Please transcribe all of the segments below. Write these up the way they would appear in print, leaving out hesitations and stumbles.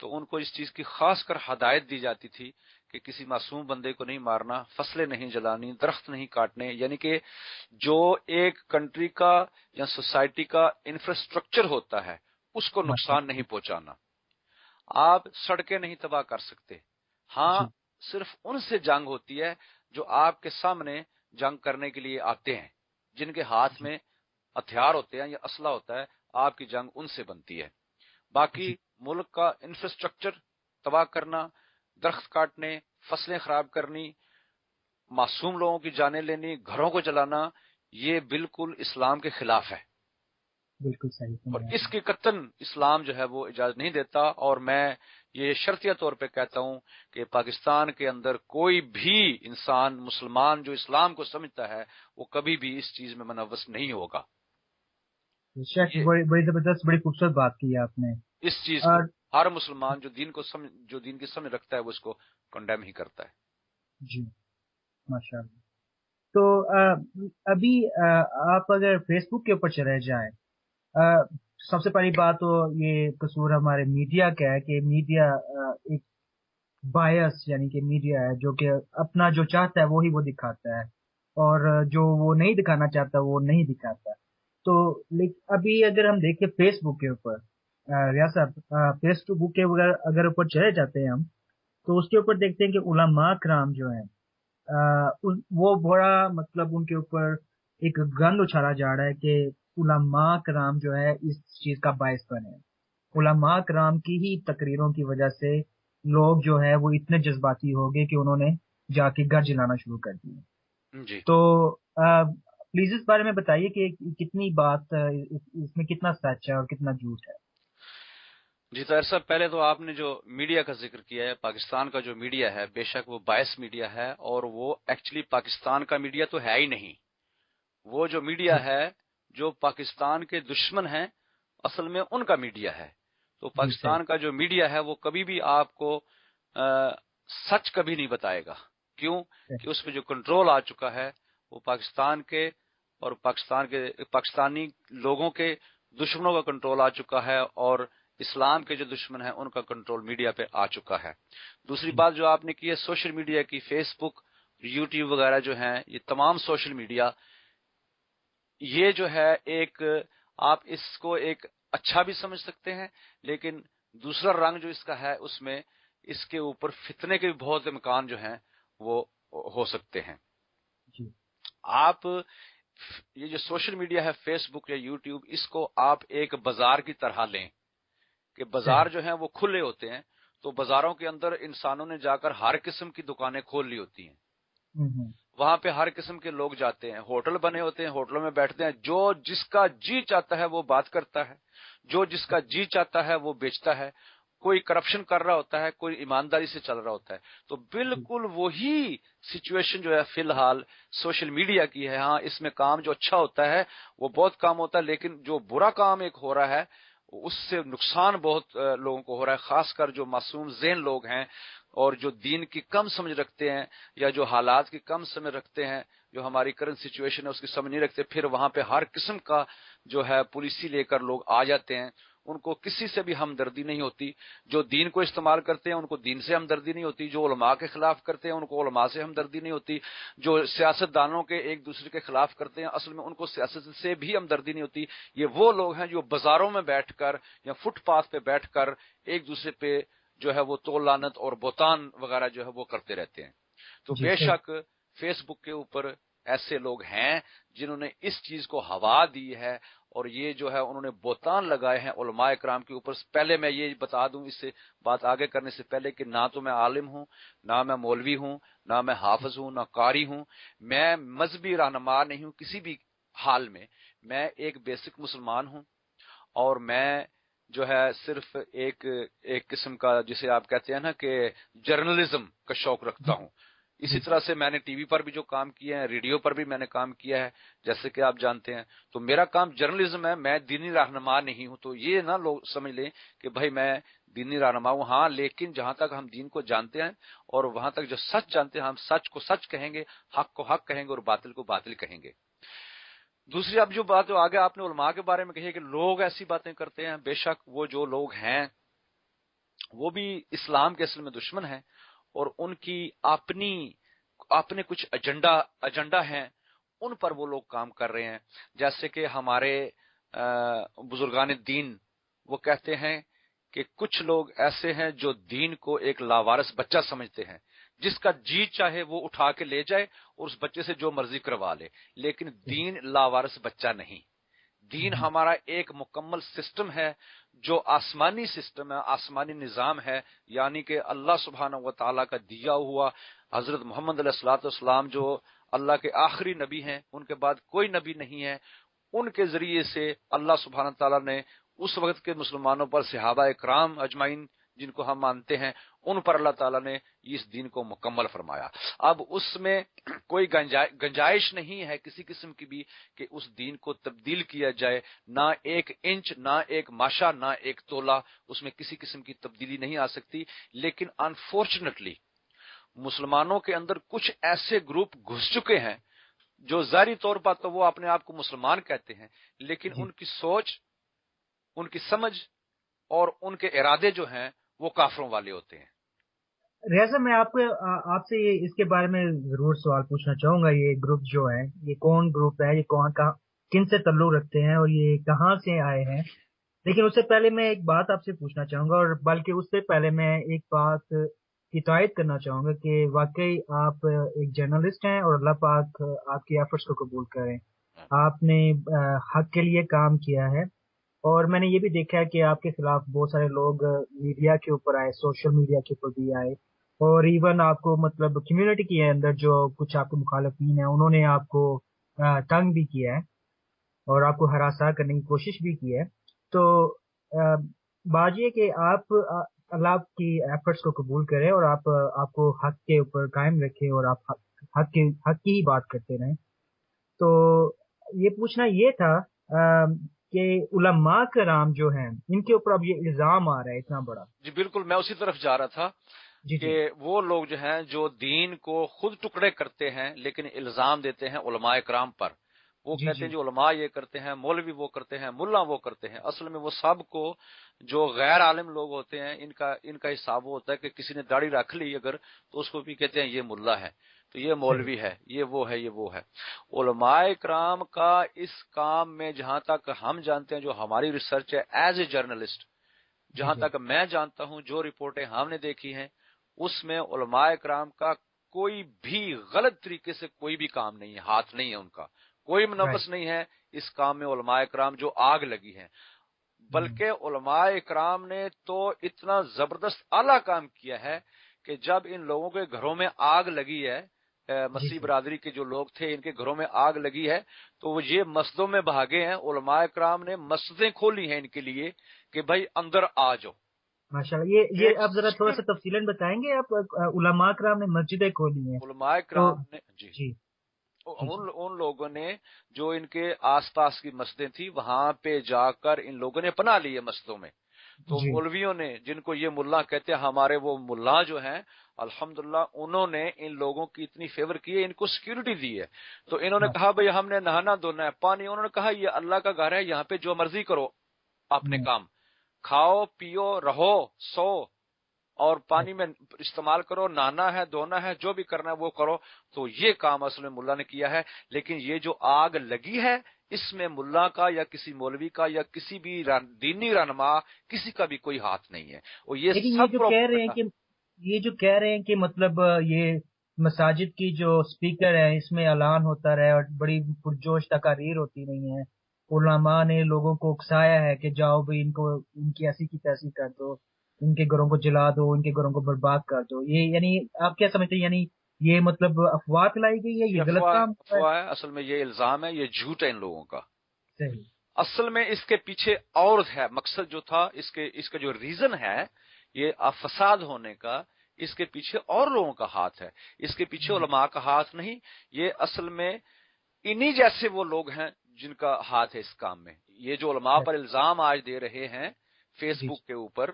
تو ان کو اس چیز کی خاص کر ہدایت دی جاتی تھی کہ کسی معصوم بندے کو نہیں مارنا، فصلیں نہیں جلانی، درخت نہیں کاٹنے، یعنی کہ جو ایک کنٹری کا یا سوسائٹی کا انفراسٹرکچر ہوتا ہے اس کو ماشاء نقصان نہیں پہنچانا۔ آپ سڑکیں نہیں تباہ کر سکتے، ہاں جی صرف ان سے جنگ ہوتی ہے جو آپ کے سامنے جنگ کرنے کے لیے آتے ہیں، جن کے ہاتھ جی میں ہتھیار ہوتے ہیں یا اسلحہ ہوتا ہے، آپ کی جنگ ان سے بنتی ہے۔ باقی جی ملک کا انفراسٹرکچر تباہ کرنا، درخت کاٹنے، فصلیں خراب کرنی، معصوم لوگوں کی جانیں لینی، گھروں کو جلانا، یہ بالکل اسلام کے خلاف ہے، بالکل صحیح اور فرمایا آپ اس نے۔ کی قطعاً اسلام جو ہے وہ اجازت نہیں دیتا۔ اور میں یہ شرطیہ طور پہ کہتا ہوں کہ پاکستان کے اندر کوئی بھی انسان مسلمان جو اسلام کو سمجھتا ہے وہ کبھی بھی اس چیز میں منوس نہیں ہوگا۔ شیخ یہ بڑی بڑی زبردست، بڑی خوبصورت بات کی ہے آپ نے۔ اس چیز کو اور ہر مسلمان جو دین کی سمجھ رکھتا ہے وہ اس کو کنڈیم ہی کرتا ہے۔ جی ماشاء اللہ۔ تو ابھی آپ اگر فیس بک کے اوپر چلے جائیں، سب سے پہلی بات تو یہ قصور ہمارے میڈیا کا ہے کہ میڈیا ایک بایس، یعنی کہ میڈیا ہے جو کہ اپنا جو چاہتا ہے وہی وہ دکھاتا ہے، اور جو وہ نہیں دکھانا چاہتا وہ نہیں دکھاتا۔ تو ابھی اگر ہم دیکھیں فیس بک کے اوپر، ریاض صاحب، فیس بک کے اگر اوپر چلے جاتے ہیں ہم، تو اس کے اوپر دیکھتے ہیں کہ علماء کرام جو ہیں، وہ بڑا مطلب ان کے اوپر ایک گند اچھالا جا رہا ہے کہ علماء کرام جو ہے اس چیز کا باعث بنے۔ علماء کرام کی ہی تقریروں کی وجہ سے لوگ جو ہے وہ اتنے جذباتی ہو گئے کہ انہوں نے جا کے گھر جلانا شروع کر دیے۔ جی تو پلیز اس بارے میں بتائیے کہ کتنی بات اس میں کتنا سچ ہے اور کتنا جھوٹ ہے۔ جی طاہر صاحب، پہلے تو آپ نے جو میڈیا کا ذکر کیا ہے، پاکستان کا جو میڈیا ہے بے شک وہ باعث میڈیا ہے، اور وہ ایکچولی پاکستان کا میڈیا تو ہے ہی نہیں۔ وہ جو جی میڈیا ہے جو پاکستان کے دشمن ہیں اصل میں ان کا میڈیا ہے۔ تو جی صحیح۔ پاکستان کا جو میڈیا ہے وہ کبھی بھی آپ کو سچ کبھی نہیں بتائے گا۔ کیوں صحیح۔ کہ اس پہ جو کنٹرول آ چکا ہے وہ پاکستان کے اور پاکستانی لوگوں کے دشمنوں کا کنٹرول آ چکا ہے، اور اسلام کے جو دشمن ہیں ان کا کنٹرول میڈیا پہ آ چکا ہے۔ دوسری جی بات جو آپ نے کی ہے سوشل میڈیا کی، فیس بک، یوٹیوب وغیرہ جو ہیں، یہ تمام سوشل میڈیا، یہ جو ہے ایک، آپ اس کو ایک اچھا بھی سمجھ سکتے ہیں، لیکن دوسرا رنگ جو اس کا ہے اس میں اس کے اوپر فتنے کے بھی بہت امکان جو ہیں وہ ہو سکتے ہیں۔ جی آپ یہ جو سوشل میڈیا ہے فیس بک یا یوٹیوب، اس کو آپ ایک بازار کی طرح لیں کہ بازار صحیح۔ جو ہیں وہ کھلے ہوتے ہیں، تو بازاروں کے اندر انسانوں نے جا کر ہر قسم کی دکانیں کھول لی ہوتی ہیں، ہوں۔ وہاں پہ ہر قسم کے لوگ جاتے ہیں، ہوٹل بنے ہوتے ہیں، ہوٹلوں میں بیٹھتے ہیں، جو جس کا جی چاہتا ہے وہ بات کرتا ہے، جو جس کا جی چاہتا ہے وہ بیچتا ہے، کوئی کرپشن کر رہا ہوتا ہے، کوئی ایمانداری سے چل رہا ہوتا ہے۔ تو جی بالکل وہی سچویشن جو ہے فی الحال سوشل میڈیا کی ہے۔ ہاں اس میں کام جو اچھا ہوتا ہے وہ بہت کام ہوتا ہے، لیکن جو برا کام ایک ہو رہا ہے اس سے نقصان بہت لوگوں کو ہو رہا ہے، خاص کر جو معصوم ذہن لوگ ہیں اور جو دین کی کم سمجھ رکھتے ہیں یا جو حالات کی کم سمجھ رکھتے ہیں، جو ہماری کرنٹ سچویشن ہے اس کی سمجھ نہیں رکھتے، پھر وہاں پہ ہر قسم کا جو ہے پالیسی لے کر لوگ آ جاتے ہیں، ان کو کسی سے بھی ہمدردی نہیں ہوتی۔ جو دین کو استعمال کرتے ہیں ان کو دین سے ہمدردی نہیں ہوتی، جو علماء کے خلاف کرتے ہیں ان کو علماء سے ہمدردی نہیں ہوتی، جو سیاست دانوں کے ایک دوسرے کے خلاف کرتے ہیں اصل میں ان کو سیاست سے بھی ہمدردی نہیں ہوتی۔ یہ وہ لوگ ہیں جو بازاروں میں بیٹھ کر یا فٹ پاتھ پہ بیٹھ کر ایک دوسرے پہ جو ہے وہ توڑ لعنت اور بہتان وغیرہ جو ہے وہ کرتے رہتے ہیں۔ تو جی بے صحیح۔ شک فیس بک کے اوپر ایسے لوگ ہیں جنہوں نے اس چیز کو ہوا دی ہے، اور یہ جو ہے انہوں نے بہتان لگائے ہیں علماء کرام کے اوپر۔ پہلے میں یہ بتا دوں اس سے بات آگے کرنے سے پہلے کہ نہ تو میں عالم ہوں، نہ میں مولوی ہوں، نہ میں حافظ ہوں، نہ قاری ہوں، میں مذہبی رہنما نہیں ہوں کسی بھی حال میں، میں ایک بیسک مسلمان ہوں، اور میں جو ہے صرف ایک قسم کا جسے آپ کہتے ہیں نا کہ جرنلزم کا شوق رکھتا جی ہوں۔ اسی جی طرح سے میں نے ٹی وی پر بھی جو کام کیا ہے، ریڈیو پر بھی میں نے کام کیا ہے جیسے کہ آپ جانتے ہیں، تو میرا کام جرنلزم ہے، میں دینی رہنما نہیں ہوں۔ تو یہ نہ لوگ سمجھ لیں کہ بھائی میں دینی رہنما ہوں، ہاں لیکن جہاں تک ہم دین کو جانتے ہیں اور وہاں تک جو سچ جانتے ہیں، ہم سچ کو سچ کہیں گے، حق کو حق کہیں گے اور باطل کو باطل کہیں گے۔ دوسری اب جو بات جو آگے آپ نے علماء کے بارے میں کہی ہے کہ لوگ ایسی باتیں کرتے ہیں، بے شک وہ جو لوگ ہیں وہ بھی اسلام کے اصل میں دشمن ہیں، اور ان کی اپنے کچھ ایجنڈا ہیں، ان پر وہ لوگ کام کر رہے ہیں. جیسے کہ ہمارے بزرگان دین وہ کہتے ہیں کہ کچھ لوگ ایسے ہیں جو دین کو ایک لاوارث بچہ سمجھتے ہیں، جس کا جی چاہے وہ اٹھا کے لے جائے اور اس بچے سے جو مرضی کروا لے، لیکن دین لاوارث بچہ نہیں. دین ہمارا ایک مکمل سسٹم ہے، جو آسمانی سسٹم ہے، آسمانی نظام ہے، یعنی کہ اللہ سبحانہ و تعالیٰ کا دیا ہوا. حضرت محمد علیہ الصلوۃ والسلام جو اللہ کے آخری نبی ہیں، ان کے بعد کوئی نبی نہیں ہے، ان کے ذریعے سے اللہ سبحانہ تعالیٰ نے اس وقت کے مسلمانوں پر صحابہ اکرام اجمعین جن کو ہم مانتے ہیں، ان پر اللہ تعالیٰ نے اس دین کو مکمل فرمایا. اب اس میں کوئی گنجائش نہیں ہے کسی قسم کی بھی کہ اس دین کو تبدیل کیا جائے، نہ ایک انچ، نہ ایک ماشا، نہ ایک تولہ، اس میں کسی قسم کی تبدیلی نہیں آ سکتی. لیکن انفارچونیٹلی مسلمانوں کے اندر کچھ ایسے گروپ گھس چکے ہیں جو ظاہری طور پر تو وہ اپنے آپ کو مسلمان کہتے ہیں، لیکن ان کی سوچ، ان کی سمجھ اور ان کے ارادے جو ہیں وہ کافروں والے ہوتے ہیں. ریاض میں آپ سے اس کے بارے میں ضرور سوال پوچھنا چاہوں گا. یہ گروپ جو ہے، یہ کون گروپ ہے، یہ کن سے تعلق رکھتے ہیں اور یہ کہاں سے آئے ہیں؟ لیکن اس سے پہلے میں ایک بات آپ سے پوچھنا چاہوں گا، اور بلکہ اس سے پہلے میں ایک بات کی تائید کرنا چاہوں گا کہ واقعی آپ ایک جرنلسٹ ہیں اور اللہ پاک آپ کی ایفرٹس کو قبول کریں. آپ نے حق کے لیے کام کیا ہے، اور میں نے یہ بھی دیکھا ہے کہ آپ کے خلاف بہت سارے لوگ میڈیا کے اوپر آئے، سوشل میڈیا کے اوپر بھی آئے، اور ایون آپ کو مطلب کمیونٹی کے اندر جو کچھ آپ کے مخالفین ہیں انہوں نے آپ کو تنگ بھی کیا ہے اور آپ کو ہراساں کرنے کی کوشش بھی کی ہے. تو بات یہ کہ آپ اللہ کی ایفرٹس کو قبول کریں اور آپ کو حق کے اوپر قائم رکھیں اور آپ حق کی ہی بات کرتے رہیں. تو یہ پوچھنا یہ تھا کہ علماء کرام جو ہیں ان کے اوپر اب یہ الزام آ رہا ہے اتنا بڑا. جی بالکل، میں اسی طرف جا رہا تھا کہ وہ لوگ جو ہیں جو دین کو خود ٹکڑے کرتے ہیں لیکن الزام دیتے ہیں علماء کرام پر. وہ کہتے ہیں جو علماء یہ کرتے ہیں، مولوی وہ کرتے ہیں، ملا وہ کرتے ہیں. اصل میں وہ سب کو جو غیر عالم لوگ ہوتے ہیں ان کا حساب وہ ہوتا ہے کہ کسی نے داڑھی رکھ لی اگر تو اس کو بھی کہتے ہیں یہ ملا ہے، تو یہ مولوی ہے، یہ وہ ہے، یہ وہ ہے. علماء کرام کا اس کام میں جہاں تک ہم جانتے ہیں، جو ہماری ریسرچ ہے ایز اے جرنلسٹ، جہاں تک میں جانتا ہوں، جو رپورٹیں ہم نے دیکھی ہیں، اس میں علماء کرام کا کوئی بھی غلط طریقے سے کوئی بھی کام نہیں ہے، ہاتھ نہیں ہے ان کا، کوئی منوس نہیں ہے اس کام میں علماء کرام جو آگ لگی ہے. بلکہ علماء کرام نے تو اتنا زبردست اعلیٰ کام کیا ہے کہ جب ان لوگوں کے گھروں میں آگ لگی ہے، مسیح برادری کے جو لوگ تھے ان کے گھروں میں آگ لگی ہے، تو وہ یہ مسجدوں میں بھاگے ہیں. علماء کرام نے مسجدیں کھولی ہیں ان کے لیے کہ بھائی اندر آ جاؤ. ماشاءاللہ. یہ آپ ذرا تھوڑا سا تفصیلاً بتائیں گے. آپ علماء کرام نے مسجدیں کھولی ہیں؟ علماء کرام نے جی ان لوگوں نے جو ان کے آس پاس کی مسجدیں تھیں وہاں پہ جا کر ان لوگوں نے پناہ لی ہے مسجدوں میں. تو مولویوں نے، جن کو یہ ملا کہتے ہیں، ہمارے وہ ملا جو ہیں الحمدللہ انہوں نے ان لوگوں کی اتنی فیور کی ہے، ان کو سیکیورٹی دی ہے. تو انہوں نے کہا بھئی ہم نے نہانا دھونا ہے، پانی، انہوں نے کہا یہ اللہ کا گھر ہے، یہاں پہ جو مرضی کرو، اپنے کام کھاؤ پیو رہو سو اور پانی میں استعمال کرو، نہانا ہے دھونا ہے جو بھی کرنا ہے وہ کرو. تو یہ کام اصل میں ملا نے کیا ہے. لیکن یہ جو آگ لگی ہے اس میں ملا کا یا کسی مولوی کا یا کسی بھی دینی رہنما کسی کا بھی کوئی ہاتھ نہیں ہے. اور یہ سب یہ جو کہہ رہے ہیں کہ مطلب یہ مساجد کی جو سپیکر ہے اس میں اعلان ہوتا رہے اور بڑی پرجوش تقاریر ہوتی رہی ہیں، علماء نے لوگوں کو اکسایا ہے کہ جاؤ بھی ان کی ایسی کی تیسی کر دو، ان کے گھروں کو جلا دو، ان کے گھروں کو برباد کر دو. یہ یعنی آپ کیا سمجھتے ہیں؟ یعنی یہ مطلب افواہ پھیلائی گئی ہے، یہ غلط کام ہے؟ اصل میں یہ الزام ہے، یہ جھوٹ ہے ان لوگوں کا. صحیح. اصل میں اس کے پیچھے اور ہے مقصد جو تھا، اس کا جو ریزن ہے یہ فساد ہونے کا، اس کے پیچھے اور لوگوں کا ہاتھ ہے. اس کے پیچھے علماء کا ہاتھ نہیں. یہ اصل میں انہی جیسے وہ لوگ ہیں جن کا ہاتھ ہے اس کام میں. یہ جو علماء پر الزام آج دے رہے ہیں فیس بک کے اوپر،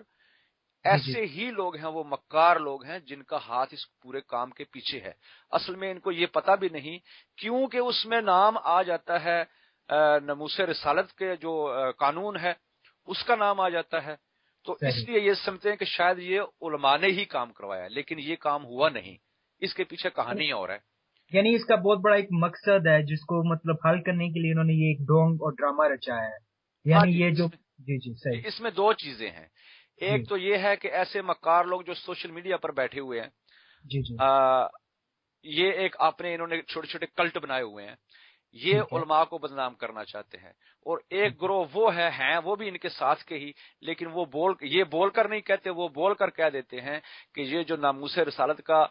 ایسے ہی لوگ ہیں، وہ مکار لوگ ہیں جن کا ہاتھ اس پورے کام کے پیچھے ہے. اصل میں ان کو یہ پتا بھی نہیں، کیونکہ اس میں نام آ جاتا ہے ناموس رسالت کے جو قانون ہے اس کا نام آ جاتا ہے. تو اس لیے یہ سمجھتے ہیں کہ شاید یہ علماء نے ہی کام کروایا ہے، لیکن یہ کام ہوا نہیں، اس کے پیچھے کہانی اور ہے. یعنی اس کا بہت بڑا ایک مقصد ہے جس کو مطلب حل کرنے کے لیے انہوں نے یہ ایک ڈونگ اور ڈرامہ رچایا ہے. یعنی یہ جو جی صحیح. اس میں دو چیزیں ہیں. ایک تو یہ ہے کہ ایسے مکار لوگ جو سوشل میڈیا پر بیٹھے ہوئے ہیں، جی یہ ایک اپنے انہوں نے چھوٹے چھوٹے کلٹ بنائے ہوئے ہیں، یہ علماء کو بدنام کرنا چاہتے ہیں. اور ایک گروہ وہ ہیں وہ بھی ان کے ساتھ کے ہی، لیکن وہ یہ بول کر نہیں کہتے، وہ بول کر کہہ دیتے ہیں کہ یہ جو ناموس رسالت کا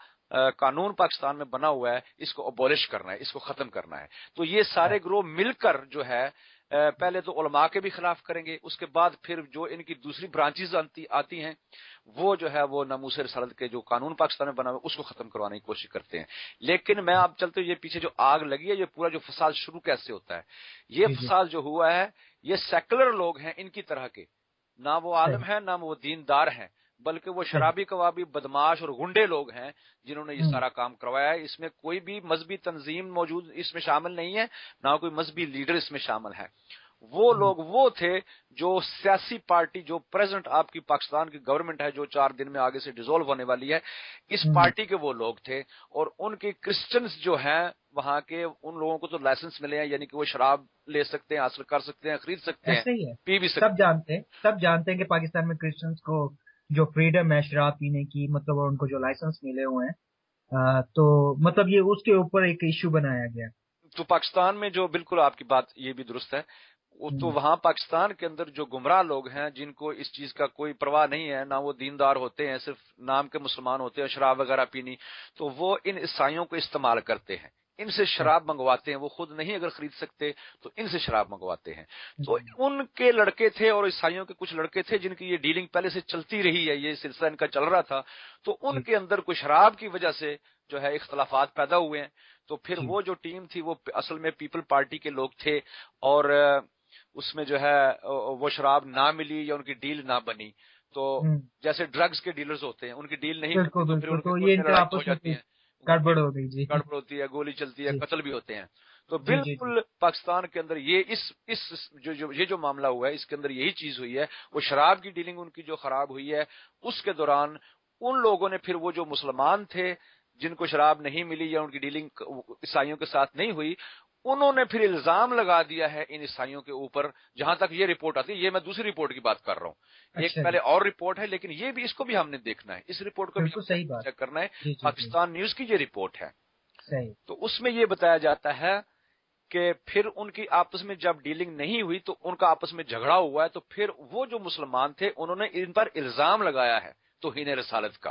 قانون پاکستان میں بنا ہوا ہے، اس کو ابولش کرنا ہے، اس کو ختم کرنا ہے. تو یہ سارے گروہ مل کر جو ہے پہلے تو علماء کے بھی خلاف کریں گے، اس کے بعد پھر جو ان کی دوسری برانچز آتی ہیں وہ جو ہے وہ ناموس رسالت کے جو قانون پاکستان میں بنا ہوا ہے اس کو ختم کروانے کی کوشش کرتے ہیں. لیکن میں آپ چلتے یہ پیچھے جو آگ لگی ہے، یہ پورا جو فساد شروع کیسے ہوتا ہے، یہ فساد جو ہوا ہے یہ سیکولر لوگ ہیں ان کی طرح کے، نہ وہ عالم ہیں نہ وہ دیندار ہیں، بلکہ وہ شرابی کبابی بدماش اور گنڈے لوگ ہیں جنہوں نے یہ سارا کام کروایا ہے. اس میں کوئی بھی مذہبی تنظیم موجود اس میں شامل نہیں ہے، نہ کوئی مذہبی لیڈر اس میں شامل ہے. وہ لوگ وہ تھے جو سیاسی پارٹی جو پریزنٹ آپ کی پاکستان کی گورنمنٹ ہے جو 4 دن میں آگے سے ڈیزولو ہونے والی ہے، اس پارٹی کے وہ لوگ تھے. اور ان کے کرسچنز جو ہیں وہاں کے، ان لوگوں کو تو لائسنس ملے ہیں، یعنی کہ وہ شراب لے سکتے ہیں، حاصل کر سکتے ہیں، خرید سکتے ہیں، پی بھی سکتے ہیں. سب جانتے ہیں کہ پاکستان میں کرسچنز کو جو فریڈم ہے شراب پینے کی، مطلب ان کو جو لائسنس ملے ہوئے ہیں، تو مطلب یہ اس کے اوپر ایک ایشو بنایا گیا. تو پاکستان میں جو بالکل آپ کی بات یہ بھی درست ہے، تو وہاں پاکستان کے اندر جو گمراہ لوگ ہیں جن کو اس چیز کا کوئی پرواہ نہیں ہے، نہ وہ دیندار ہوتے ہیں، صرف نام کے مسلمان ہوتے ہیں، شراب وغیرہ پینی، تو وہ ان عیسائیوں کو استعمال کرتے ہیں، ان سے شراب منگواتے ہیں. وہ خود نہیں اگر خرید سکتے تو ان سے شراب منگواتے ہیں. تو ان کے لڑکے تھے اور عیسائیوں کے کچھ لڑکے تھے جن کی یہ ڈیلنگ پہلے سے چلتی رہی ہے، یہ سلسلہ ان کا چل رہا تھا. تو ان کے اندر کوئی شراب کی وجہ سے جو ہے اختلافات پیدا ہوئے ہیں. تو پھر وہ جو ٹیم تھی وہ اصل میں پیپل پارٹی کے لوگ تھے، اور اس میں جو ہے وہ شراب نہ ملی یا ان کی ڈیل نہ بنی. تو جیسے ڈرگز کے ڈیلرز ہوتے ہیں، ان کی ڈیل نہیں بنتی تو پھر ان کی لڑائی ہو جاتی ہے، گڑبڑ ہو گئی، جی گڑبڑ ہوتی ہے، گولی چلتی ہے، قتل بھی ہوتے ہیں. تو بالکل پاکستان کے اندر یہ جو معاملہ ہوا ہے اس کے اندر یہی چیز ہوئی ہے. وہ شراب کی ڈیلنگ ان کی جو خراب ہوئی ہے، اس کے دوران ان لوگوں نے پھر وہ جو مسلمان تھے جن کو شراب نہیں ملی یا ان کی ڈیلنگ عیسائیوں کے ساتھ نہیں ہوئی، انہوں نے پھر الزام لگا دیا ہے ان عیسائیوں کے اوپر. جہاں تک یہ رپورٹ آتی ہے، یہ میں دوسری رپورٹ کی بات کر رہا ہوں، ایک پہلے اور رپورٹ ہے، لیکن یہ بھی اس کو بھی ہم نے دیکھنا ہے، اس رپورٹ کو بھی چیک کرنا ہے. پاکستان نیوز کی یہ رپورٹ ہے. تو اس میں یہ بتایا جاتا ہے کہ پھر ان کی آپس میں جب ڈیلنگ نہیں ہوئی تو ان کا آپس میں جھگڑا ہوا ہے. تو پھر وہ جو مسلمان تھے انہوں نے ان پر الزام لگایا ہے توہین رسالت کا.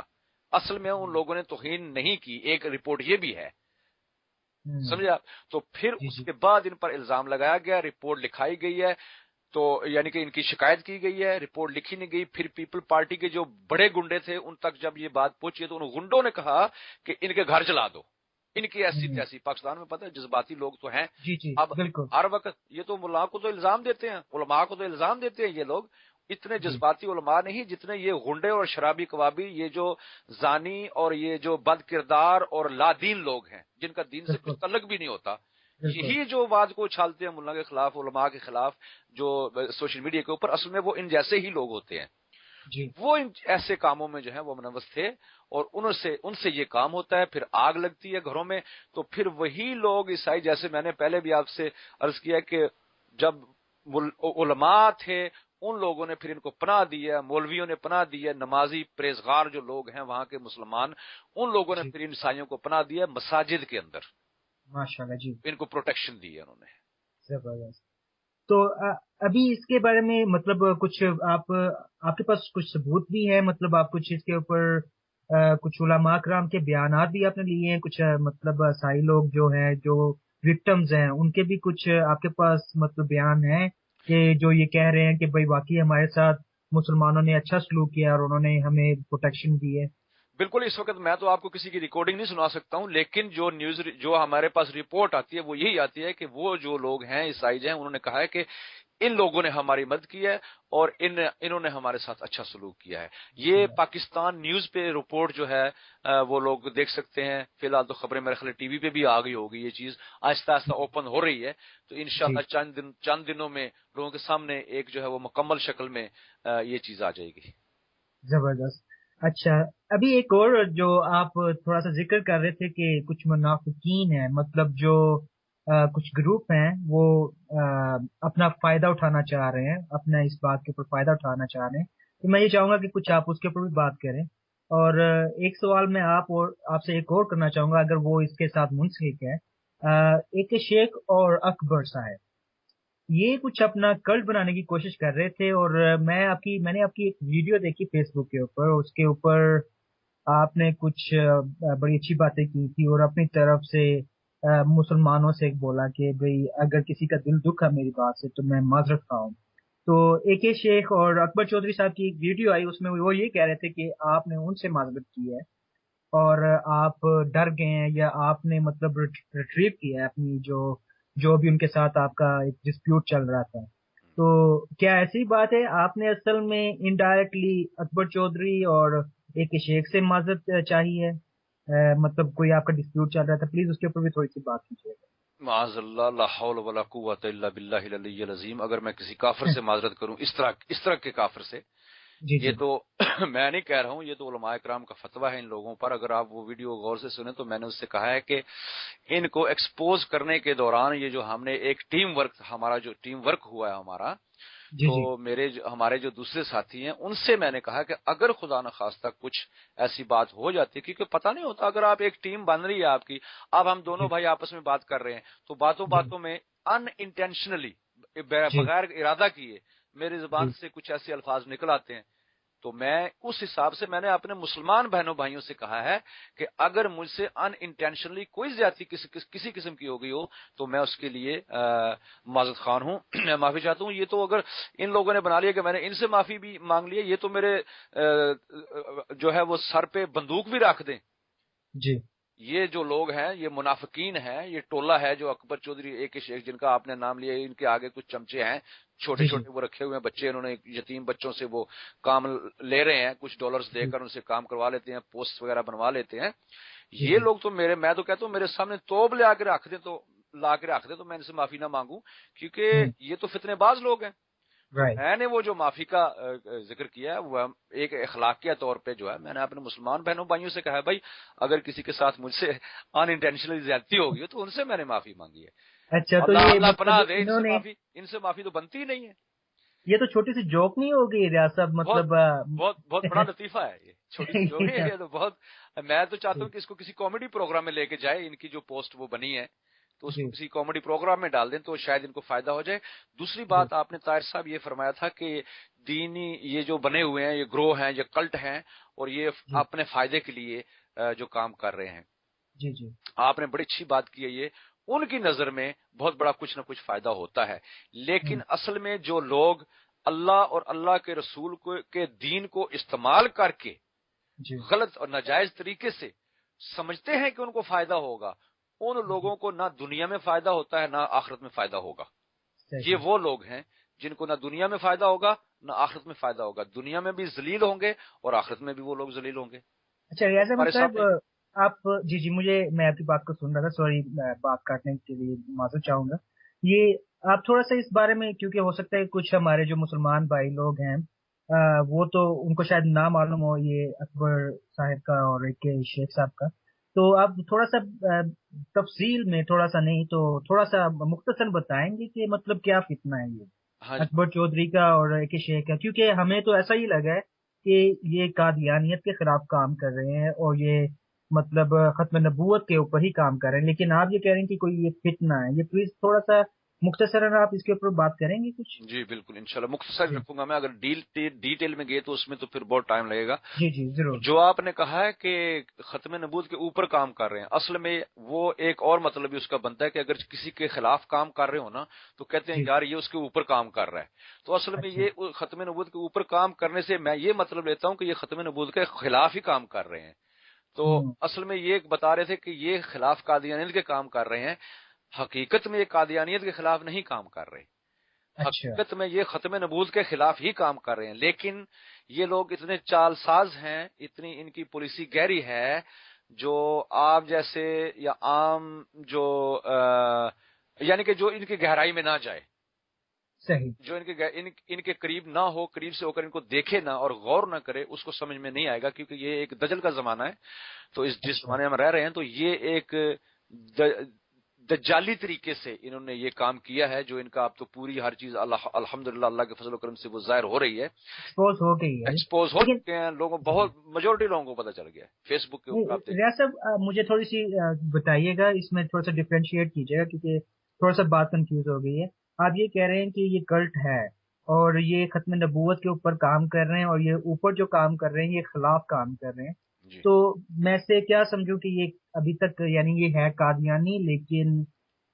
اصل میں ان لوگوں نے توہین نہیں کی، ایک رپورٹ یہ بھی ہے، سمجھا. تو پھر اس کے بعد ان پر الزام لگایا گیا، رپورٹ لکھائی گئی ہے، تو یعنی کہ ان کی شکایت کی گئی ہے، رپورٹ لکھی نہیں گئی. پھر پیپل پارٹی کے جو بڑے گنڈے تھے ان تک جب یہ بات پہنچی تو ان گنڈوں نے کہا کہ ان کے گھر جلا دو، ان کی ایسی تیسی. پاکستان میں پتہ ہے جذباتی لوگ تو ہیں، اب ہر وقت یہ تو ملا کو تو الزام دیتے ہیں، علماء کو تو الزام دیتے ہیں. یہ لوگ اتنے جذباتی علماء نہیں جتنے یہ غنڈے اور شرابی کبابی، یہ جو زانی اور یہ جو بد کردار اور لادین لوگ ہیں جن کا دین سے کچھ تعلق بھی نہیں ہوتا، یہی جو بات کو اچھالتے ہیں ملا کے خلاف، علماء کے خلاف، جو سوشل میڈیا کے اوپر، اصل میں وہ ان جیسے ہی لوگ ہوتے ہیں. وہ ان ایسے کاموں میں جو ہے وہ ملوث تھے اور ان سے یہ کام ہوتا ہے. پھر آگ لگتی ہے گھروں میں، تو پھر وہی لوگ عیسائی، جیسے میں نے پہلے بھی آپ سے عرض کیا کہ جب علماء تھے ان لوگوں نے پھر ان کو پناہ دی ہے، مولویوں نے پناہ دی ہے، نمازی پرہیزگار جو لوگ ہیں وہاں کے مسلمان، ان لوگوں نے پھر ان عیسائیوں کو پناہ دی ہے مساجد کے اندر. ماشاءاللہ جی، ان کو پروٹیکشن دی ہے انہوں نے. زبردست. تو ابھی اس کے بارے میں مطلب کچھ آپ کے پاس کچھ ثبوت بھی ہے، مطلب آپ کچھ اس کے اوپر کچھ علماء کرام کے بیانات بھی آپ نے لیے ہیں، کچھ مطلب عیسائی لوگ جو ہیں جو وکٹمز ہیں ان کے بھی کچھ آپ کے پاس مطلب بیان ہیں کہ جو یہ کہہ رہے ہیں کہ بھائی واقعی ہمارے ساتھ مسلمانوں نے اچھا سلوک کیا اور انہوں نے ہمیں پروٹیکشن دی ہے؟ بالکل. اس وقت میں تو آپ کو کسی کی ریکارڈنگ نہیں سنا سکتا ہوں، لیکن جو ہمارے پاس رپورٹ آتی ہے وہ یہی آتی ہے کہ وہ جو لوگ ہیں عیسائی جو ہیں انہوں نے کہا ہے کہ ان لوگوں نے ہماری مدد کی ہے اور انہوں نے ہمارے ساتھ اچھا سلوک کیا ہے. یہ پاکستان نیوز پہ رپورٹ جو ہے وہ لوگ دیکھ سکتے ہیں. فی الحال تو خبریں میرے خیال ٹی وی پہ بھی آ گئی ہوگی. یہ چیز آہستہ آہستہ اوپن ہو رہی ہے, تو انشاءاللہ چند دنوں میں لوگوں کے سامنے ایک جو ہے وہ مکمل شکل میں یہ چیز آ جائے گی. زبردست. اچھا, ابھی ایک اور جو آپ تھوڑا سا ذکر کر رہے تھے کہ کچھ منافقین ہیں, مطلب جو کچھ گروپ ہیں وہ اپنا فائدہ اٹھانا چاہ رہے ہیں, اپنا اس بات کے اوپر فائدہ اٹھانا چاہ رہے ہیں, تو میں یہ چاہوں گا کہ کچھ آپ اس کے اوپر بھی بات کریں. اور ایک سوال میں آپ سے ایک اور کرنا چاہوں گا, اگر وہ اس کے ساتھ منسلک ہے. ایک شیخ اور اکبر صاحب یہ کچھ اپنا کلٹ بنانے کی کوشش کر رہے تھے, اور میں نے آپ کی ایک ویڈیو دیکھی فیس بک کے اوپر, اس کے اوپر آپ نے کچھ بڑی اچھی باتیں کی تھی اور اپنی طرف سے مسلمانوں سے بولا کہ بھئی اگر کسی کا دل دکھا میری بات سے تو میں معذرت خواہ ہوں. تو اے کے شیخ اور اکبر چودھری صاحب کی ایک ویڈیو آئی, اس میں وہ یہ کہہ رہے تھے کہ آپ نے ان سے معذرت کی ہے اور آپ ڈر گئے ہیں, یا آپ نے مطلب ریٹریو کیا ہے اپنی جو بھی ان کے ساتھ آپ کا ایک ڈسپیوٹ چل رہا تھا. تو کیا ایسی بات ہے, آپ نے اصل میں انڈائریکٹلی اکبر چودھری اور ایک شیخ سے معذرت چاہی ہے, مطلب کوئی آپ کا ڈسپیوٹ چل رہا تھا, پلیز اس کے اوپر بھی تھوڑی سی بات کیجیے گا. معاذ اللہ, لا حول ولا قوت الا باللہ العلی العظیم. اگر میں کسی کافر سے معذرت کروں, اس طرح کے کافر سے, جی یہ جی تو میں نہیں کہہ رہا ہوں, یہ تو علماء کرام کا فتویٰ ہے ان لوگوں پر. اگر آپ وہ ویڈیو غور سے سنیں تو میں نے اس سے کہا ہے کہ ان کو ایکسپوز کرنے کے دوران یہ جو ہم نے ایک ٹیم ورک ہوا ہے ہمارا, جی تو جی ہمارے جو دوسرے ساتھی ہیں ان سے میں نے کہا کہ اگر خدا نخواستہ کچھ ایسی بات ہو جاتی ہے, کیونکہ پتہ نہیں ہوتا, اگر آپ ایک ٹیم بن رہی ہے آپ کی, اب ہم دونوں بھائی آپس میں بات کر رہے ہیں, تو باتوں میں ان انٹینشنلی جی بغیر ارادہ کیے میری زبان جی سے کچھ ایسے الفاظ نکل آتے ہیں, تو میں اس حساب سے میں نے اپنے مسلمان بہنوں بھائیوں سے کہا ہے کہ اگر مجھ سے ان انٹینشنلی کوئی زیادتی کسی قسم کی ہو گئی ہو تو میں اس کے لیے معذرت خواہ ہوں, میں معافی چاہتا ہوں. یہ تو اگر ان لوگوں نے بنا لیا کہ میں نے ان سے معافی بھی مانگ لی ہے, یہ تو میرے جو ہے وہ سر پہ بندوق بھی رکھ دیں. جی یہ جو لوگ ہیں یہ منافقین ہیں, یہ ٹولہ ہے جو اکبر چودھری ایک شیخ جن کا آپ نے نام لیا, ان کے آگے کچھ چمچے ہیں چھوٹے جی جی چھوٹے, وہ رکھے ہوئے ہیں بچے, انہوں نے یتیم بچوں سے وہ کام لے رہے ہیں, کچھ ڈالرز دے کر ان سے کام کروا لیتے ہیں, پوسٹ وغیرہ بنوا لیتے ہیں. جی یہ جی لوگ تو میں تو کہتا ہوں میرے سامنے توب لا کے رکھ دیں تو میں ان سے معافی نہ مانگوں, کیونکہ یہ تو فتنے باز لوگ ہیں. تو رائٹ. میں نے وہ جو معافی کا ذکر کیا ہے وہ ایک اخلاقیہ طور پہ جو ہے میں نے اپنے مسلمان بہنوں بھائیوں سے کہا ہے بھائی اگر کسی کے ساتھ مجھ سے ان انٹینشنلی زیادتی ہوگی ہے تو ان سے میں نے معافی مانگی ہے. اچھا, تو اللہ یہ اللہ مطلب پناہ دے, انہوں نے ان سے معافی تو بنتی ہی نہیں ہے. یہ تو چھوٹی سی جوک نہیں ہوگی ریاست, بہت مطلب بہت بہت بڑا لطیفہ ہے, یہ چھوٹی سی جو ہے یہ تو بہت, میں تو چاہتا ہوں کہ اس کو کسی کامیڈی پروگرام میں لے کے جائے, ان کی جو پوسٹ وہ بنی ہے تو اس کو جی کسی کامیڈی پروگرام میں ڈال دیں تو شاید ان کو فائدہ ہو جائے. دوسری جی بات, آپ نے طاہر صاحب یہ فرمایا تھا کہ دینی یہ جو بنے ہوئے ہیں یہ گروہ ہیں, یہ کلٹ ہیں, اور یہ جی اپنے فائدے کے لیے جو کام کر رہے ہیں. جی جی آپ نے بڑی اچھی بات کی ہے, یہ ان کی نظر میں بہت بڑا کچھ نہ کچھ فائدہ ہوتا ہے, لیکن اصل میں جو لوگ اللہ اور اللہ کے رسول کے دین کو استعمال کر کے جی غلط اور ناجائز طریقے سے سمجھتے ہیں کہ ان کو فائدہ ہوگا, ان جی لوگوں کو نہ دنیا میں فائدہ ہوتا ہے نہ آخرت میں فائدہ ہوگا. یہ صحیح. وہ لوگ ہیں جن کو نہ دنیا میں فائدہ ہوگا نہ آخرت میں فائدہ ہوگا, دنیا میں بھی ذلیل ہوں گے اور آخرت میں بھی وہ لوگ ذلیل ہوں گے. اچھا ریاض احمد ہمارے صاحب, سامنے آپ جی میں آپ کی بات کو سن رہا تھا, سوری بات کاٹنے کے لیے معذرت چاہوں گا. یہ آپ تھوڑا سا اس بارے میں, کیونکہ ہو سکتا ہے کچھ ہمارے جو مسلمان بھائی لوگ ہیں وہ تو ان کو شاید نہ معلوم ہو یہ اکبر صاحب کا اور ایک شیخ صاحب کا, تو آپ تھوڑا سا تفصیل میں, تھوڑا سا نہیں تو تھوڑا سا مختصر بتائیں گے کہ مطلب کیا فتنہ ہے یہ ہاں جی, اکبر چودھری کا اور ایک شیخ کا, کیونکہ ہمیں تو ایسا ہی لگا ہے کہ یہ قادیانیت کے خلاف کام کر رہے ہیں اور یہ مطلب ختم نبوت کے اوپر ہی کام کر رہے ہیں, لیکن آپ یہ کہہ رہے ہیں کہ کوئی یہ فتنہ ہے. یہ پلیز تھوڑا سا مختصراً آپ اس کے اوپر بات کریں گے کچھ؟ جی بالکل انشاءاللہ مختصر جی رکھوں گا میں, اگر ڈیٹیل میں گئے تو اس میں تو پھر بہت ٹائم لگے گا. جی جی ضرور. جو آپ نے کہا ہے کہ ختم نبوت کے اوپر کام کر رہے ہیں, اصل میں وہ ایک اور مطلب بھی اس کا بنتا ہے کہ اگر کسی کے خلاف کام کر رہے ہو نا تو کہتے ہیں جی یار یہ اس کے اوپر کام کر رہا ہے. تو اصل میں اچھا. یہ ختم نبوت کے اوپر کام کرنے سے میں یہ مطلب لیتا ہوں کہ یہ ختم نبوت کے خلاف ہی کام کر رہے ہیں. تو اصل میں یہ بتا رہے تھے کہ یہ خلاف قادیانیت کے کام کر رہے ہیں, حقیقت میں یہ قادیانیت کے خلاف نہیں کام کر رہے. حقیقت میں یہ ختم نبوت کے خلاف ہی کام کر رہے ہیں، لیکن یہ لوگ اتنے چال ساز ہیں، اتنی ان کی پالیسی گہری ہے، جو آپ جیسے یا عام جو یعنی کہ جو ان کی گہرائی میں نہ جائے، صحیح، جو ان کے قریب نہ ہو، قریب سے ہو کر ان کو دیکھے نہ اور غور نہ کرے، اس کو سمجھ میں نہیں آئے گا، کیونکہ یہ ایک دجل کا زمانہ ہے۔ تو جس زمانے میں ہم رہ رہے ہیں، تو یہ ایک دجالی طریقے سے انہوں نے یہ کام کیا ہے، جو ان کا اب تو پوری ہر چیز الحمدللہ اللہ کے فضل و کرم سے وہ ظاہر ہو رہی ہے، ایکسپوز ہو گئی ہے، ایکسپوز ہو لیکن چکے ہیں لوگوں، بہت میجورٹی لوگوں کو پتہ چل گیا ہے فیس بک کے اوپر آپ دیکھیں۔ ریاض صاحب مجھے تھوڑی سی بتائیے گا، اس میں تھوڑا سا ڈفرینشیٹ کیجیے گا، کیونکہ تھوڑا سا بات کنفیوز ہو گئی ہے۔ آپ یہ کہہ رہے ہیں کہ یہ کلٹ ہے اور یہ ختم نبوت کے اوپر کام کر رہے ہیں، اور یہ اوپر جو کام کر رہے ہیں یہ خلاف کام کر رہے ہیں، جی تو میں سے کیا سمجھوں کہ یہ ابھی تک یعنی یہ ہے قادیانی، لیکن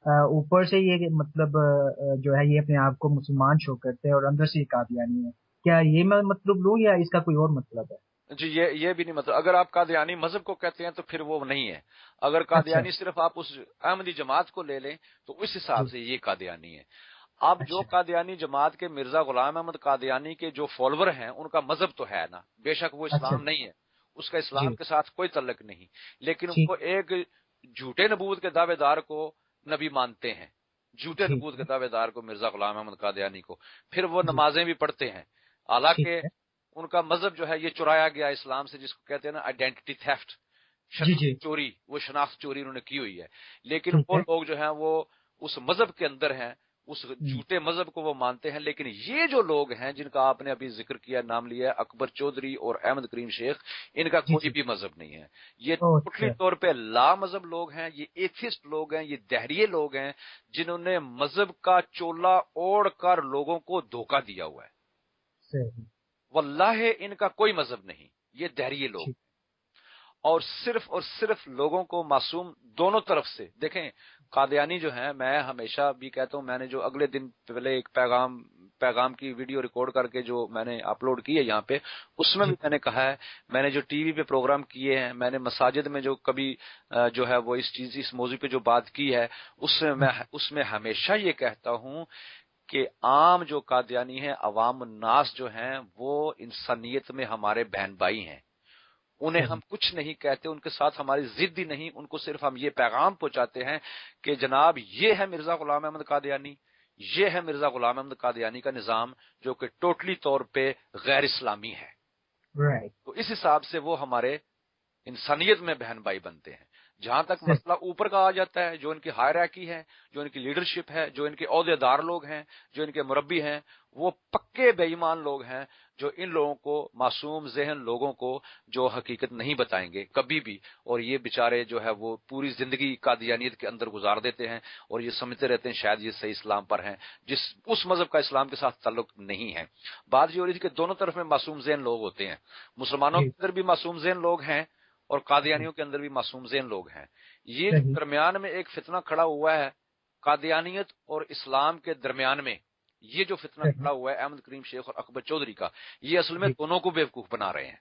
اوپر سے یہ مطلب جو ہے یہ اپنے آپ کو مسلمان شو کرتے ہیں اور اندر سے یہ قادیانی ہے؟ کیا یہ میں مطلب لوں یا اس کا کوئی اور مطلب ہے؟ جی، یہ بھی نہیں، مطلب اگر آپ قادیانی مذہب کو کہتے ہیں تو پھر وہ نہیں ہے۔ اگر اچھا، قادیانی صرف آپ اس احمدی جماعت کو لے لیں تو اس حساب جی، سے یہ قادیانی ہے۔ اب جو اچھا، قادیانی جماعت کے مرزا غلام احمد قادیانی کے جو فالوور ہیں، ان کا مذہب تو ہے نا، بے شک وہ اچھا، اسلام نہیں ہے، اس کا جی، اسلام کے ساتھ کوئی تعلق نہیں، لیکن ٹھیک، وہ ایک جھوٹے نبوت کے دعوے دار کو نبی مانتے ہیں، جھوٹے ٹھیک نبوت کے ہے، دعوے دار کو، مرزا غلام احمد قادیانی کو، پھر وہ جی، نمازیں بھی پڑھتے ہیں، ٹھیک حالانکہ ہے، ان کا مذہب جو ہے یہ چرایا گیا اسلام سے، جس کو کہتے ہیں نا آئیڈینٹی تھیفٹ، جی، شناخت جی، چوری، وہ شناخت چوری انہوں نے کی ہوئی ہے، لیکن ٹھیک وہ ہے، لوگ جو ہیں وہ اس مذہب کے اندر ہیں، اس جھوٹے مذہب کو وہ مانتے ہیں۔ لیکن یہ جو لوگ ہیں جن کا آپ نے ابھی ذکر کیا، نام لیا ہے، اکبر چودھری اور احمد کریم شیخ، ان کا جی، کوئی جی، بھی مذہب نہیں ہے، یہ اچھا، ٹوٹلی طور پہ لا مذہب لوگ ہیں، یہ ایتھسٹ لوگ ہیں، یہ دہریے لوگ ہیں، جنہوں نے مذہب کا چولا اوڑھ کر لوگوں کو دھوکہ دیا ہوا ہے۔ صحیح، واللہ ان کا کوئی مذہب نہیں، یہ دہریے لوگ، ٹھیک، اور صرف لوگوں کو معصوم دونوں طرف سے دیکھیں۔ قادیانی جو ہیں، میں ہمیشہ بھی کہتا ہوں، میں نے جو اگلے دن پہلے ایک پیغام کی ویڈیو ریکارڈ کر کے جو میں نے اپلوڈ کی ہے یہاں پہ، اس میں جی، بھی میں نے کہا ہے، میں نے جو ٹی وی پہ پروگرام کیے ہیں، میں نے مساجد میں جو کبھی جو ہے وہ اس موضوع پہ جو بات کی ہے، اس میں ہمیشہ یہ کہتا ہوں کہ عام جو قادیانی ہیں، عوام الناس جو ہیں، وہ انسانیت میں ہمارے بہن بھائی ہیں، انہیں ہم صحیح، کچھ نہیں کہتے، ان کے ساتھ ہماری ضد ہی نہیں، ان کو صرف ہم یہ پیغام پہنچاتے ہیں کہ جناب یہ ہے مرزا غلام احمد قادیانی، یہ ہے مرزا غلام احمد قادیانی کا نظام، جو کہ ٹوٹلی طور پہ غیر اسلامی ہے۔ رائٹ، تو اس حساب سے وہ ہمارے انسانیت میں بہن بھائی بنتے ہیں۔ جہاں تک صحیح، مسئلہ اوپر کا آ جاتا ہے، جو ان کی ہائرارکی ہے، جو ان کی لیڈرشپ ہے، جو ان کے عہدے دار لوگ ہیں، جو ان کے مربی ہیں، وہ پکے بے ایمان لوگ ہیں، جو ان لوگوں کو، معصوم ذہن لوگوں کو، جو حقیقت نہیں بتائیں گے کبھی بھی، اور یہ بیچارے جو ہے وہ پوری زندگی قادیانیت کے اندر گزار دیتے ہیں، اور یہ سمجھتے رہتے ہیں شاید یہ صحیح اسلام پر ہیں، اس مذہب کا اسلام کے ساتھ تعلق نہیں ہے۔ بات یہ ہو رہی تھی کہ دونوں طرف میں معصوم ذہن لوگ ہوتے ہیں، مسلمانوں جی، کے اندر بھی معصوم ذہن لوگ ہیں، اور جی، قادیانیوں کے اندر بھی معصوم ذہن لوگ ہیں۔ یہ جو صحیح، درمیان میں ایک فتنہ کھڑا ہوا ہے، قادیانیت اور اسلام کے درمیان میں یہ جو فتنہ صحیح، کھڑا ہوا ہے احمد کریم شیخ اور اکبر چودھری کا، یہ اصل میں جی، دونوں کو بیوقوف بنا رہے ہیں،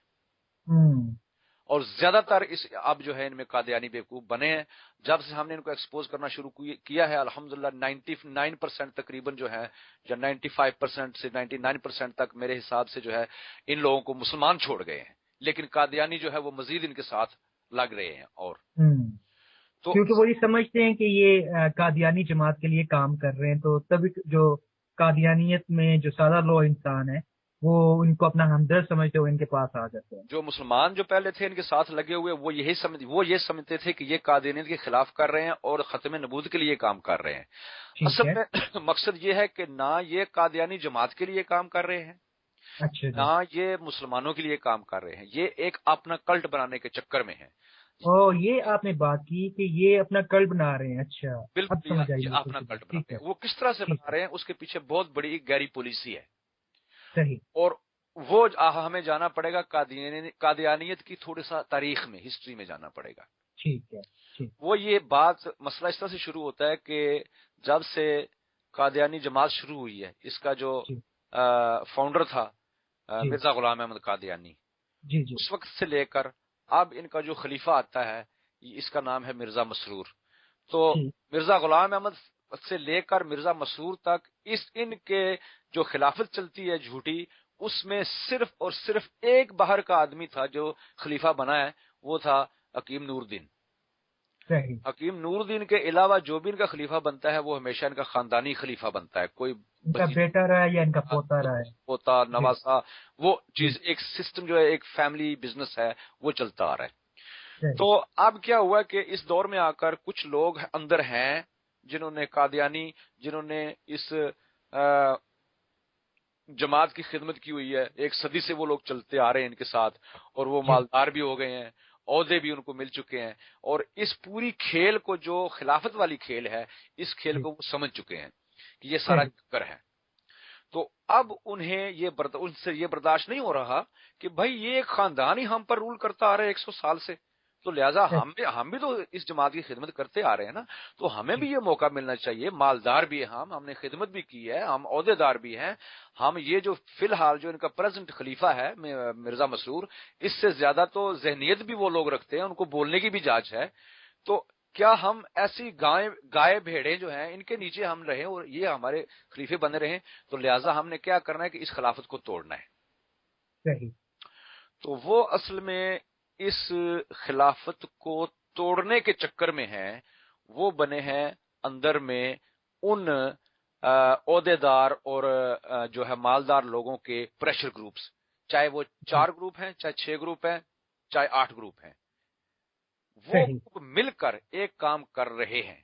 ہوں، اور زیادہ تر اب جو ہے ان میں قادیانی بیوقوف بنے ہیں۔ جب سے ہم نے ان کو ایکسپوز کرنا شروع کیا ہے، الحمدللہ 99% تقریباً جو ہے، یا 95% سے 99% تک میرے حساب سے جو ہے ان لوگوں کو مسلمان چھوڑ گئے ہیں، لیکن قادیانی جو ہے وہ مزید ان کے ساتھ لگ رہے ہیں۔ اور ہوں، تو کیونکہ وہ یہ سمجھتے ہیں کہ یہ قادیانی جماعت کے لیے کام کر رہے ہیں، تو تبھی جو قادیانیت میں جو سادہ لو انسان ہے وہ ان کو اپنا ہمدرد سمجھتے ہوئے ان کے پاس آ جاتے ہیں۔ جو مسلمان جو پہلے تھے ان کے ساتھ لگے ہوئے، وہ یہ سمجھتے تھے کہ یہ قادیانیت کے خلاف کر رہے ہیں اور ختم نبوت کے لیے کام کر رہے ہیں۔ ٹھیک اصل ہے، میں مقصد یہ ہے کہ نہ یہ قادیانی جماعت کے لیے کام کر رہے ہیں، اچھا جی، نہ یہ مسلمانوں کے لیے کام کر رہے ہیں، یہ ایک اپنا کلٹ بنانے کے چکر میں ہیں۔ یہ آپ نے بات کی کہ یہ اپنا کل بنا رہے ہیں، اچھا، اب بالکل سمجھ آئی یہ بالکل اپنا سے بات، کلٹ ٹھیک بناتے ہے، ہیں، وہ کس طرح سے ٹھیک بنا ہے، رہے ہیں اس کے پیچھے بہت بڑی گہری پالیسی ہے، صحیح، اور وہ ہمیں جانا پڑے گا قادیانیت کی تھوڑی سا تاریخ میں، ہسٹری میں جانا پڑے گا۔ ٹھیک ہے، ٹھیک، وہ یہ مسئلہ اس طرح سے شروع ہوتا ہے کہ جب سے قادیانی جماعت شروع ہوئی ہے، اس کا جو جی، فاؤنڈر تھا جی، مرزا غلام احمد قادیانی، جی، جی، اس وقت سے لے کر اب ان کا جو خلیفہ آتا ہے، اس کا نام ہے مرزا مسرور۔ تو ٹھیک، مرزا غلام احمد سے لے کر مرزا مسرور تک ان کے جو خلافت چلتی ہے جھوٹی، اس میں صرف اور صرف ایک باہر کا آدمی تھا جو خلیفہ بنا ہے، وہ تھا حکیم نور الدین۔ حکیم نور الدین کے علاوہ جو بھی ان کا خلیفہ بنتا ہے وہ ہمیشہ ان کا خاندانی خلیفہ بنتا ہے، کوئی ان کا بیٹا رہا ہے یا ان کا پوتا رہا ہے، پوتا نواسا، وہ چیز ایک سسٹم جو ہے، ایک فیملی بزنس ہے، وہ چلتا آ رہا ہے۔ تو اب کیا ہوا کہ اس دور میں آ کر کچھ لوگ اندر ہیں جنہوں نے قادیانی، جنہوں نے اس جماعت کی خدمت کی ہوئی ہے، ایک صدی سے وہ لوگ چلتے آ رہے ہیں ان کے ساتھ، اور وہ مالدار بھی ہو گئے ہیں، عہدے بھی ان کو مل چکے ہیں، اور اس پوری کھیل کو، جو خلافت والی کھیل ہے، اس کھیل کو وہ سمجھ چکے ہیں کہ یہ سارا چکر ہے۔ تو اب انہیں ان سے یہ برداشت نہیں ہو رہا کہ بھائی یہ ایک خاندان ہی ہم پر رول کرتا آ رہا ہے 100 سال سے، تو لہٰذا ہم بھی تو اس جماعت کی خدمت کرتے آ رہے ہیں نا، تو ہمیں بھی یہ موقع ملنا چاہیے، مالدار بھی ہیں ہم نے خدمت بھی کی ہے، ہم عہدے دار بھی ہیں، ہم یہ جو فی الحال جو ان کا پریزنٹ خلیفہ ہے مرزا مسرور، اس سے زیادہ تو ذہنیت بھی وہ لوگ رکھتے ہیں، ان کو بولنے کی بھی جاچ ہے، تو کیا ہم ایسی گائے بھیڑیں جو ہیں ان کے نیچے ہم رہیں اور یہ ہمارے خلیفے بنے رہیں؟ تو لہٰذا ہم نے کیا کرنا ہے کہ اس خلافت کو توڑنا ہے۔ تو وہ اصل میں اس خلافت کو توڑنے کے چکر میں ہیں، وہ بنے ہیں اندر میں ان عہدے دار اور جو ہے مالدار لوگوں کے پریشر گروپس، چاہے وہ 4 گروپ ہیں، چاہے 6 گروپ ہیں، چاہے 8 گروپ ہیں، وہ مل کر ایک کام کر رہے ہیں۔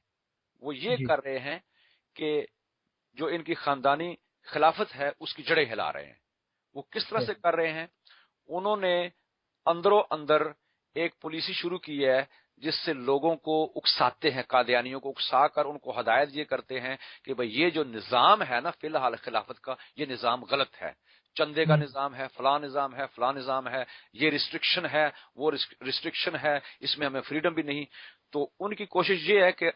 وہ یہ کر رہے ہیں کہ جو ان کی خاندانی خلافت ہے اس کی جڑیں ہلا رہے ہیں۔ وہ کس طرح سے کر رہے ہیں؟ انہوں نے اندروں اندر ایک پالیسی شروع کی ہے جس سے لوگوں کو اکساتے ہیں، قادیانیوں کو اکسا کر ان کو ہدایت یہ کرتے ہیں کہ بھئی یہ جو نظام ہے نا فی الحال خلافت کا، یہ نظام غلط ہے، چندے کا نظام ہے، فلاں نظام ہے، فلاں نظام ہے، یہ ریسٹرکشن ہے، وہ ریسٹرکشن ہے، اس میں ہمیں فریڈم بھی نہیں۔ تو ان کی کوشش یہ ہے کہ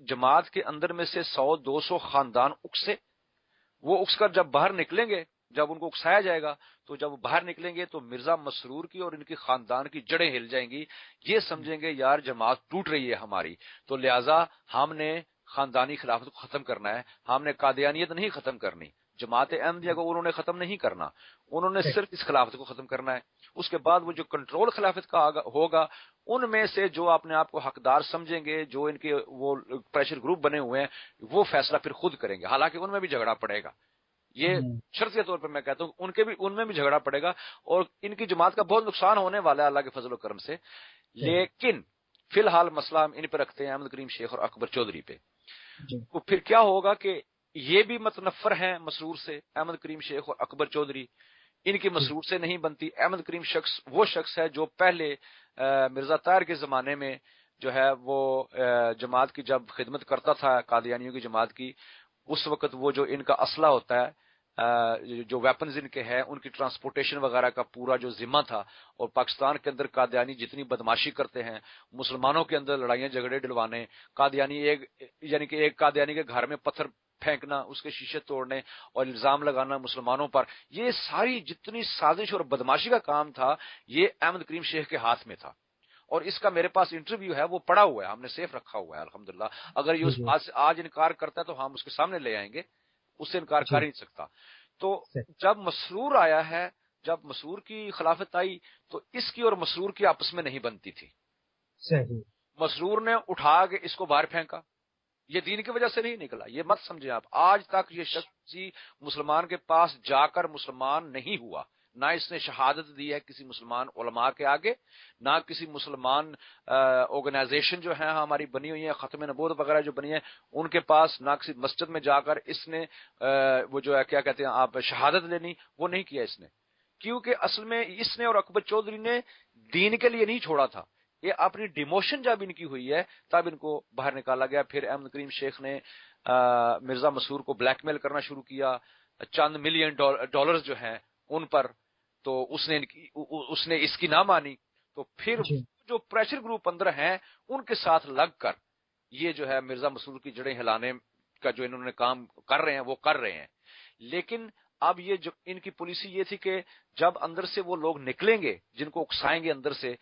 جماعت کے اندر میں سے 100-200 خاندان اکسے، وہ اکس کر جب باہر نکلیں گے، جب ان کو اکسایا جائے گا، تو جب وہ باہر نکلیں گے تو مرزا مسرور کی اور ان کی خاندان کی جڑیں ہل جائیں گی، یہ سمجھیں گے یار جماعت ٹوٹ رہی ہے ہماری، تو لہذا ہم نے خاندانی خلافت کو ختم کرنا ہے، ہم نے قادیانیت نہیں ختم کرنی، جماعت احمدیہ کو انہوں نے ختم نہیں کرنا، انہوں نے صرف اس خلافت کو ختم کرنا ہے۔ اس کے بعد وہ جو کنٹرول خلافت کا ہوگا، ان میں سے جو اپنے آپ کو حقدار سمجھیں گے، جو ان کے وہ پریشر گروپ بنے ہوئے ہیں، وہ فیصلہ پھر خود کریں گے، حالانکہ ان میں بھی جھگڑا پڑے گا، یہ شرط کے طور پر میں کہتا ہوں ان میں بھی جھگڑا پڑے گا، اور ان کی جماعت کا بہت نقصان ہونے والا ہے اللہ کے فضل و کرم سے، لیکن فی الحال مسئلہ ہم ان پہ رکھتے ہیں، احمد کریم شیخ اور اکبر چودھری پہ۔ تو پھر کیا ہوگا کہ یہ بھی متنفر ہیں مسرور سے، احمد کریم شیخ اور اکبر چودھری، ان کی مسرور سے نہیں بنتی۔ احمد کریم وہ شخص ہے جو پہلے مرزا طاہر کے زمانے میں جو ہے وہ جماعت کی جب خدمت کرتا تھا، قادیانیوں کی جماعت کی، اس وقت وہ جو ان کا اسلحہ ہوتا ہے، جو ویپنز ان کے ہیں، ان کی ٹرانسپورٹیشن وغیرہ کا پورا جو ذمہ تھا، اور پاکستان کے اندر قادیانی جتنی بدماشی کرتے ہیں، مسلمانوں کے اندر لڑائیاں جھگڑے ڈلوانے، قادیانی یعنی کہ ایک قادیانی کے گھر میں پتھر پھینکنا، اس کے شیشے توڑنے اور الزام لگانا مسلمانوں پر، یہ ساری جتنی سازش اور بدماشی کا کام تھا، یہ احمد کریم شیخ کے ہاتھ میں تھا، اور اس کا میرے پاس انٹرویو ہے، وہ پڑا ہوا ہے، ہم نے سیف رکھا ہوا ہے الحمدللہ۔ اگر یہ اس بات سے آج انکار کرتا ہے تو ہم اس کے سامنے لے آئیں گے، اس سے انکار کر ہی نہیں سکتا۔ تو جب مسرور آیا ہے، جب مسرور کی خلافت آئی، تو اس کی اور مسرور کی آپس میں نہیں بنتی تھی۔ مسرور نے اٹھا کے اس کو باہر پھینکا، یہ دین کی وجہ سے نہیں نکلا، یہ مت سمجھیں آپ، آج تک یہ شخص مسلمان کے پاس جا کر مسلمان نہیں ہوا، نہ اس نے شہادت دی ہے کسی مسلمان علماء کے آگے، نہ کسی مسلمان آرگنائزیشن جو ہیں ہماری بنی ہوئی ہیں، ختم نبوت وغیرہ جو بنی ہے ان کے پاس، نہ کسی مسجد میں جا کر اس نے وہ جو ہے کیا کہتے ہیں آپ شہادت لینی، وہ نہیں کیا اس نے، کیونکہ اصل میں اس نے اور اکبر چودھری نے دین کے لیے نہیں چھوڑا تھا، یہ اپنی ڈیموشن جب ان کی ہوئی ہے تب ان کو باہر نکالا گیا۔ پھر احمد کریم شیخ نے مرزا مسرور کو بلیک میل کرنا شروع کیا، چند ملین ڈالرز جو ہیں ان پر، تو اس نے اس کی نہ مانی، تو پھر جو پریشر گروپ اندر ہیں ان کے ساتھ لگ کر یہ جو ہے مرزا مسرور کی جڑیں ہلانے کا جو انہوں نے کام کر رہے ہیں وہ کر رہے ہیں۔ لیکن اب یہ جو ان کی پالیسی یہ تھی کہ جب اندر سے وہ لوگ نکلیں گے جن کو اکسائیں گے اندر سے،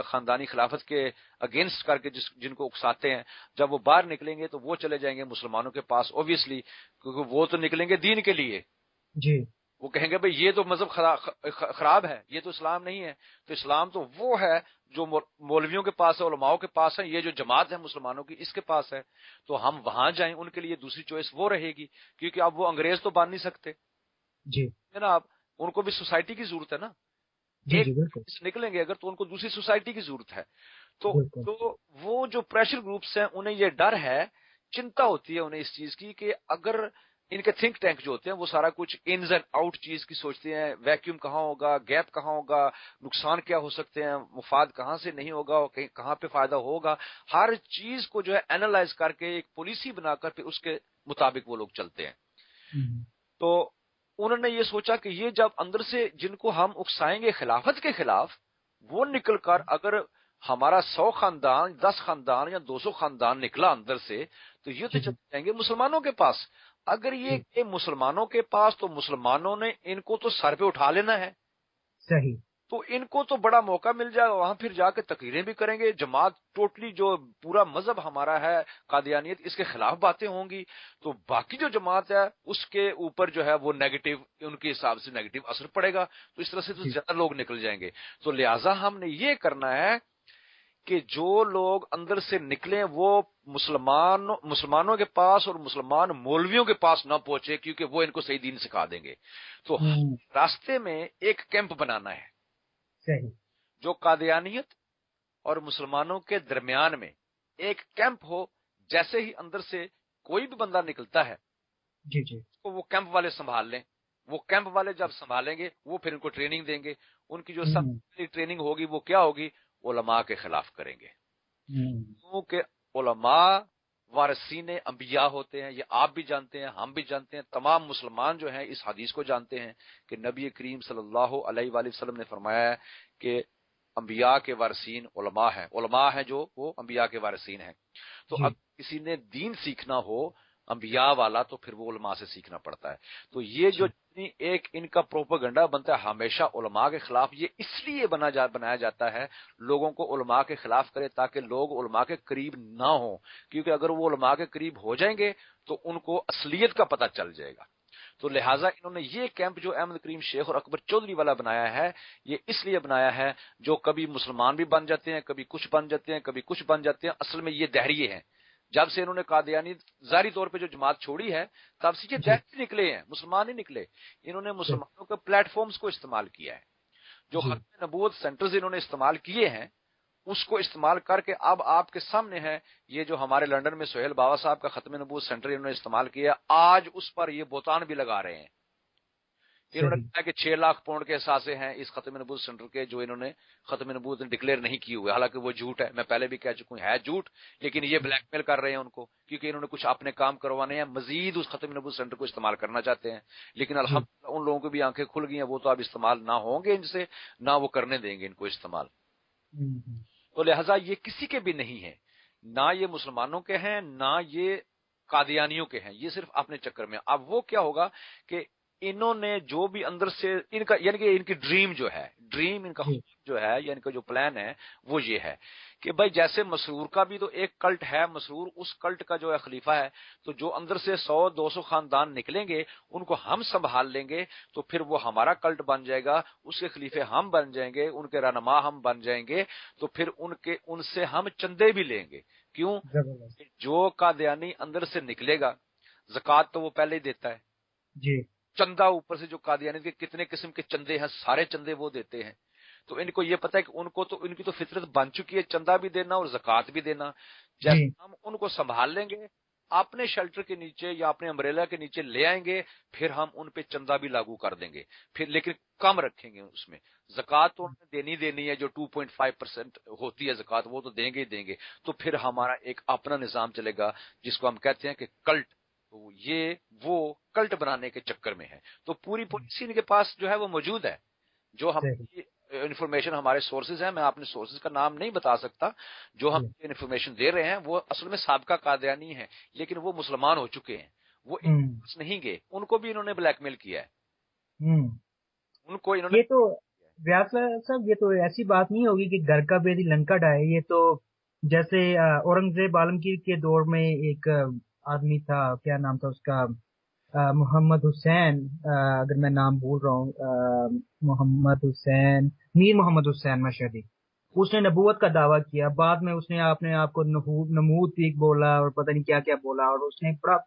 خاندانی خلافت کے اگینسٹ کر کے جن کو اکساتے ہیں، جب وہ باہر نکلیں گے تو وہ چلے جائیں گے مسلمانوں کے پاس اوبویسلی، کیونکہ وہ تو نکلیں گے دین کے لیے. جی. وہ کہیں گے بھئی یہ تو مذہب خراب ہے، یہ تو اسلام نہیں ہے. تو اسلام تو وہ ہے جو مولویوں کے پاس ہے، علماءوں کے پاس ہے، یہ جو جماعت ہے مسلمانوں کی اس کے پاس ہے. تو ہم وہاں جائیں، ان کے لیے دوسری چوائس وہ رہے گی، کیونکہ اب وہ انگریز تو بن نہیں سکتے. جی جناب ان کو بھی سوسائٹی کی ضرورت ہے نا. جی ایک جی بالکل نکلیں گے اگر تو ان کو دوسری سوسائٹی کی ضرورت ہے. بالکل. تو وہ جو پریشر گروپس ہیں انہیں یہ ڈر ہے، چنتا ہوتی ہے انہیں اس چیز کی کہ اگر ان کے تھنک ٹینک جو ہوتے ہیں وہ سارا کچھ انز اینڈ آؤٹ چیز کی سوچتے ہیں، ویکیوم کہاں ہوگا، گیپ کہاں ہوگا، نقصان کیا ہو سکتے ہیں، مفاد کہاں سے نہیں ہوگا، کہاں پہ فائدہ ہوگا، ہر چیز کو جو ہے اینالائز کر کے ایک پالیسی بنا کر پھر اس کے مطابق وہ لوگ چلتے ہیں. تو انہوں نے یہ سوچا کہ یہ جب اندر سے جن کو ہم اکسائیں گے خلافت کے خلاف، وہ نکل کر اگر ہمارا 100 خاندان، 10 خاندان یا 200 خاندان نکلا اندر سے، تو یہ تو چلے جائیں گے مسلمانوں کے پاس. اگر یہ کہ مسلمانوں کے پاس، تو مسلمانوں نے ان کو تو سر پہ اٹھا لینا ہے. صحیح. تو ان کو تو بڑا موقع مل جائے، وہاں پھر جا کے تقریریں بھی کریں گے، جماعت ٹوٹلی جو پورا مذہب ہمارا ہے قادیانیت اس کے خلاف باتیں ہوں گی. تو باقی جو جماعت ہے اس کے اوپر جو ہے وہ نیگیٹو، ان کے حساب سے نیگیٹو اثر پڑے گا. تو اس طرح سے تو زیادہ لوگ نکل جائیں گے. تو لہٰذا ہم نے یہ کرنا ہے کہ جو لوگ اندر سے نکلیں وہ مسلمانوں کے پاس اور مسلمان مولویوں کے پاس نہ پہنچے، کیونکہ وہ ان کو صحیح دین سکھا دیں گے. تو راستے میں ایک کیمپ بنانا ہے صحیح، جو قادیانیت اور مسلمانوں کے درمیان میں ایک کیمپ ہو. جیسے ہی اندر سے کوئی بھی بندہ نکلتا ہے جی جی، تو وہ کیمپ والے سنبھال لیں. وہ کیمپ والے جب سنبھالیں گے وہ پھر ان کو ٹریننگ دیں گے. ان کی جو سب ٹریننگ ہوگی وہ کیا ہوگی؟ علماء کے خلاف کریں گے. کیونکہ علماء وارثین انبیاء ہوتے ہیں. یہ آپ بھی جانتے ہیں، ہم بھی جانتے ہیں، تمام مسلمان جو ہیں اس حدیث کو جانتے ہیں کہ نبی کریم صلی اللہ علیہ وآلہ وسلم نے فرمایا ہے کہ انبیاء کے وارثین علماء ہیں. علماء ہیں جو وہ انبیاء کے وارثین ہیں. تو اب کسی نے دین سیکھنا ہو انبیاء والا تو پھر وہ علماء سے سیکھنا پڑتا ہے. تو یہ جو ایک ان کا پروپیگنڈا بنتا ہے ہمیشہ علماء کے خلاف، یہ اس لیے بنایا جاتا ہے لوگوں کو علماء کے خلاف کرے تاکہ لوگ علماء کے قریب نہ ہوں. کیونکہ اگر وہ علماء کے قریب ہو جائیں گے تو ان کو اصلیت کا پتہ چل جائے گا. تو لہٰذا انہوں نے یہ کیمپ جو احمد کریم شیخ اور اکبر چودھری والا بنایا ہے، یہ اس لیے بنایا ہے جو کبھی مسلمان بھی بن جاتے ہیں، کبھی کچھ بن جاتے ہیں، کبھی کچھ بن جاتے ہیں. اصل میں یہ دہریے ہیں. جب سے انہوں نے قادیانی ظاہری طور پہ جو جماعت چھوڑی ہے تب سے یہ دہری نکلے ہیں، مسلمان ہی نکلے. انہوں نے مسلمانوں کے پلیٹ فارمز کو استعمال کیا ہے. جو ختم نبوت سینٹرز انہوں نے استعمال کیے ہیں اس کو استعمال کر کے اب آپ کے سامنے ہے یہ جو ہمارے لندن میں سہیل بابا صاحب کا ختم نبوت سینٹر انہوں نے استعمال کیا. آج اس پر یہ بہتان بھی لگا رہے ہیں. انہوں نے کہا کہ 6 لاکھ پاؤنڈ کے اثاثے ہیں اس ختم نبوت سینٹر کے جو انہوں نے ختم نبوت ڈکلیئر نہیں کیے ہوئے. حالانکہ وہ جھوٹ ہے، میں پہلے بھی کہہ چکا ہوں ہے جھوٹ، لیکن یہ بلیک میل کر رہے ہیں ان کو کیونکہ انہوں نے کچھ اپنے کام کروانے ہیں، مزید اس ختم نبوت سینٹر کو استعمال کرنا چاہتے ہیں. لیکن الحمدللہ ان لوگوں کی بھی آنکھیں کھل گئی ہیں، وہ تو اب استعمال نہ ہوں گے ان سے، نہ وہ کرنے دیں گے ان کو استعمال. تو لہذا یہ کسی کے بھی نہیں ہے، نہ یہ مسلمانوں کے ہیں نہ یہ قادیانیوں کے ہیں، یہ صرف اپنے چکر میں. اب وہ کیا ہوگا کہ انہوں نے جو بھی اندر سے ان کا یعنی کہ ان کی ڈریم جو ہے، ڈریم ان کا جو ہے یا ان کا جو پلان ہے وہ یہ ہے کہ بھائی جیسے مسرور کا بھی تو ایک کلٹ ہے، مسرور اس کلٹ کا جو ہے خلیفہ ہے، تو جو اندر سے 100-200 خاندان نکلیں گے ان کو ہم سنبھال لیں گے تو پھر وہ ہمارا کلٹ بن جائے گا، اس کے خلیفے ہم بن جائیں گے، ان کے رہنما ہم بن جائیں گے. تو پھر ان سے ہم چندے بھی لیں گے. کیوں؟ جو قادیانی اندر سے نکلے گا زکوٰۃ تو وہ پہلے ہی دیتا ہے جی، چندہ اوپر سے جو قادیانی کے کتنے قسم کے چندے ہیں سارے چندے وہ دیتے ہیں. تو ان کو یہ پتا ہے کہ ان کی تو فطرت بن چکی ہے چندہ بھی دینا اور زکوٰۃ بھی دینا. جیسے ہم ان کو سنبھال لیں گے اپنے شیلٹر کے نیچے یا اپنے امبریلا کے نیچے لے آئیں گے، پھر ہم ان پہ چندہ بھی لاگو کر دیں گے، پھر لیکن کم رکھیں گے. اس میں زکوٰۃ تو دینی ہے جو 2.5% ہوتی ہے زکوٰۃ وہ تو دیں گے ہی دیں گے. تو پھر ہمارا ایک اپنا نظام چلے گا جس کو ہم کہتے ہیں کہ کلٹ. تو یہ وہ کلٹ بنانے کے چکر میں ہے. تو پوری پالیسی ان کے پاس جو ہے وہ موجود ہے. جو ہم انفارمیشن ہمارے سورسز ہیں، میں اپنے سورسز کا نام نہیں بتا سکتا، جو ہم انفارمیشن دے رہے ہیں وہ اصل میں سابقہ قادیانی ہیں لیکن وہ مسلمان ہو چکے ہیں، وہ ان پاس نہیں گئے. ان کو بھی انہوں نے بلیک میل کیا ہے. ان کو انہوں نے ریاض صاحب یہ تو ایسی بات نہیں ہوگی کہ گھر کا بیدی لنکا ڈائے. یہ تو جیسے اورنگزیب عالمگیر کے دور میں ایک آدمی تھا، کیا نام تھا اس کا، محمد حسین، اگر میں نام بھول رہا ہوں، محمد حسین، میر محمد حسین مشہدی. اس نے نبوت کا دعویٰ کیا، بعد میں اس نے اپنے آپ کو نمود پیک بولا اور پتہ نہیں کیا کیا بولا، اور اس نے بڑا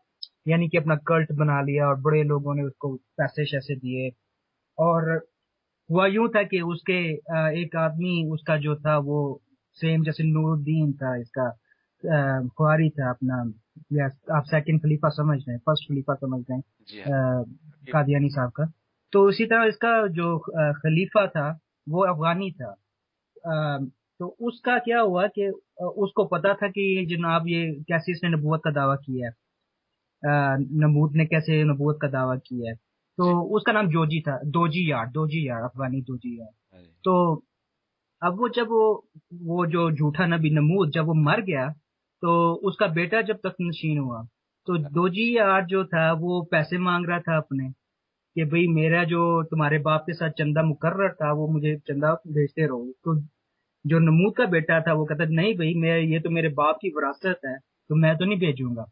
یعنی کہ اپنا کلٹ بنا لیا، اور بڑے لوگوں نے اس کو پیسے شیسے دیے. اور ہوا یوں تھا کہ اس کے ایک آدمی اس کا جو تھا وہ سیم جیسے نور الدین تھا، اس کا خواری تھا اپنا، یا آپ سیکنڈ خلیفہ سمجھ رہے ہیں، فرسٹ خلیفہ سمجھ رہے جی ہیں ہاں. قادیانی صاحب کا. تو اسی طرح اس کا جو خلیفہ تھا وہ افغانی تھا. تو اس کا کیا ہوا کہ اس کو پتا تھا کہ یہ جناب یہ کیسے اس نے نبوت کا دعویٰ کیا ہے، نمود نے کیسے نبوت کا دعویٰ کیا ہے. تو جی اس کا نام جوجی تھا، دوجی یار افغانی دوجی یار. ہاں جی. تو اب وہ جب وہ جو جھوٹا نبی نمود جب وہ مر گیا، تو اس کا بیٹا جب تخت نشین ہوا، تو دوجی یار جو تھا وہ پیسے مانگ رہا تھا اپنے، کہ بھئی میرا جو تمہارے باپ کے ساتھ چندہ مقرر تھا وہ مجھے چندہ بھیجتے رہو. تو جو نمود کا بیٹا تھا وہ کہتا نہیں بھئی میں یہ تو میرے باپ کی وراثت ہے، تو میں تو نہیں بھیجوں گا.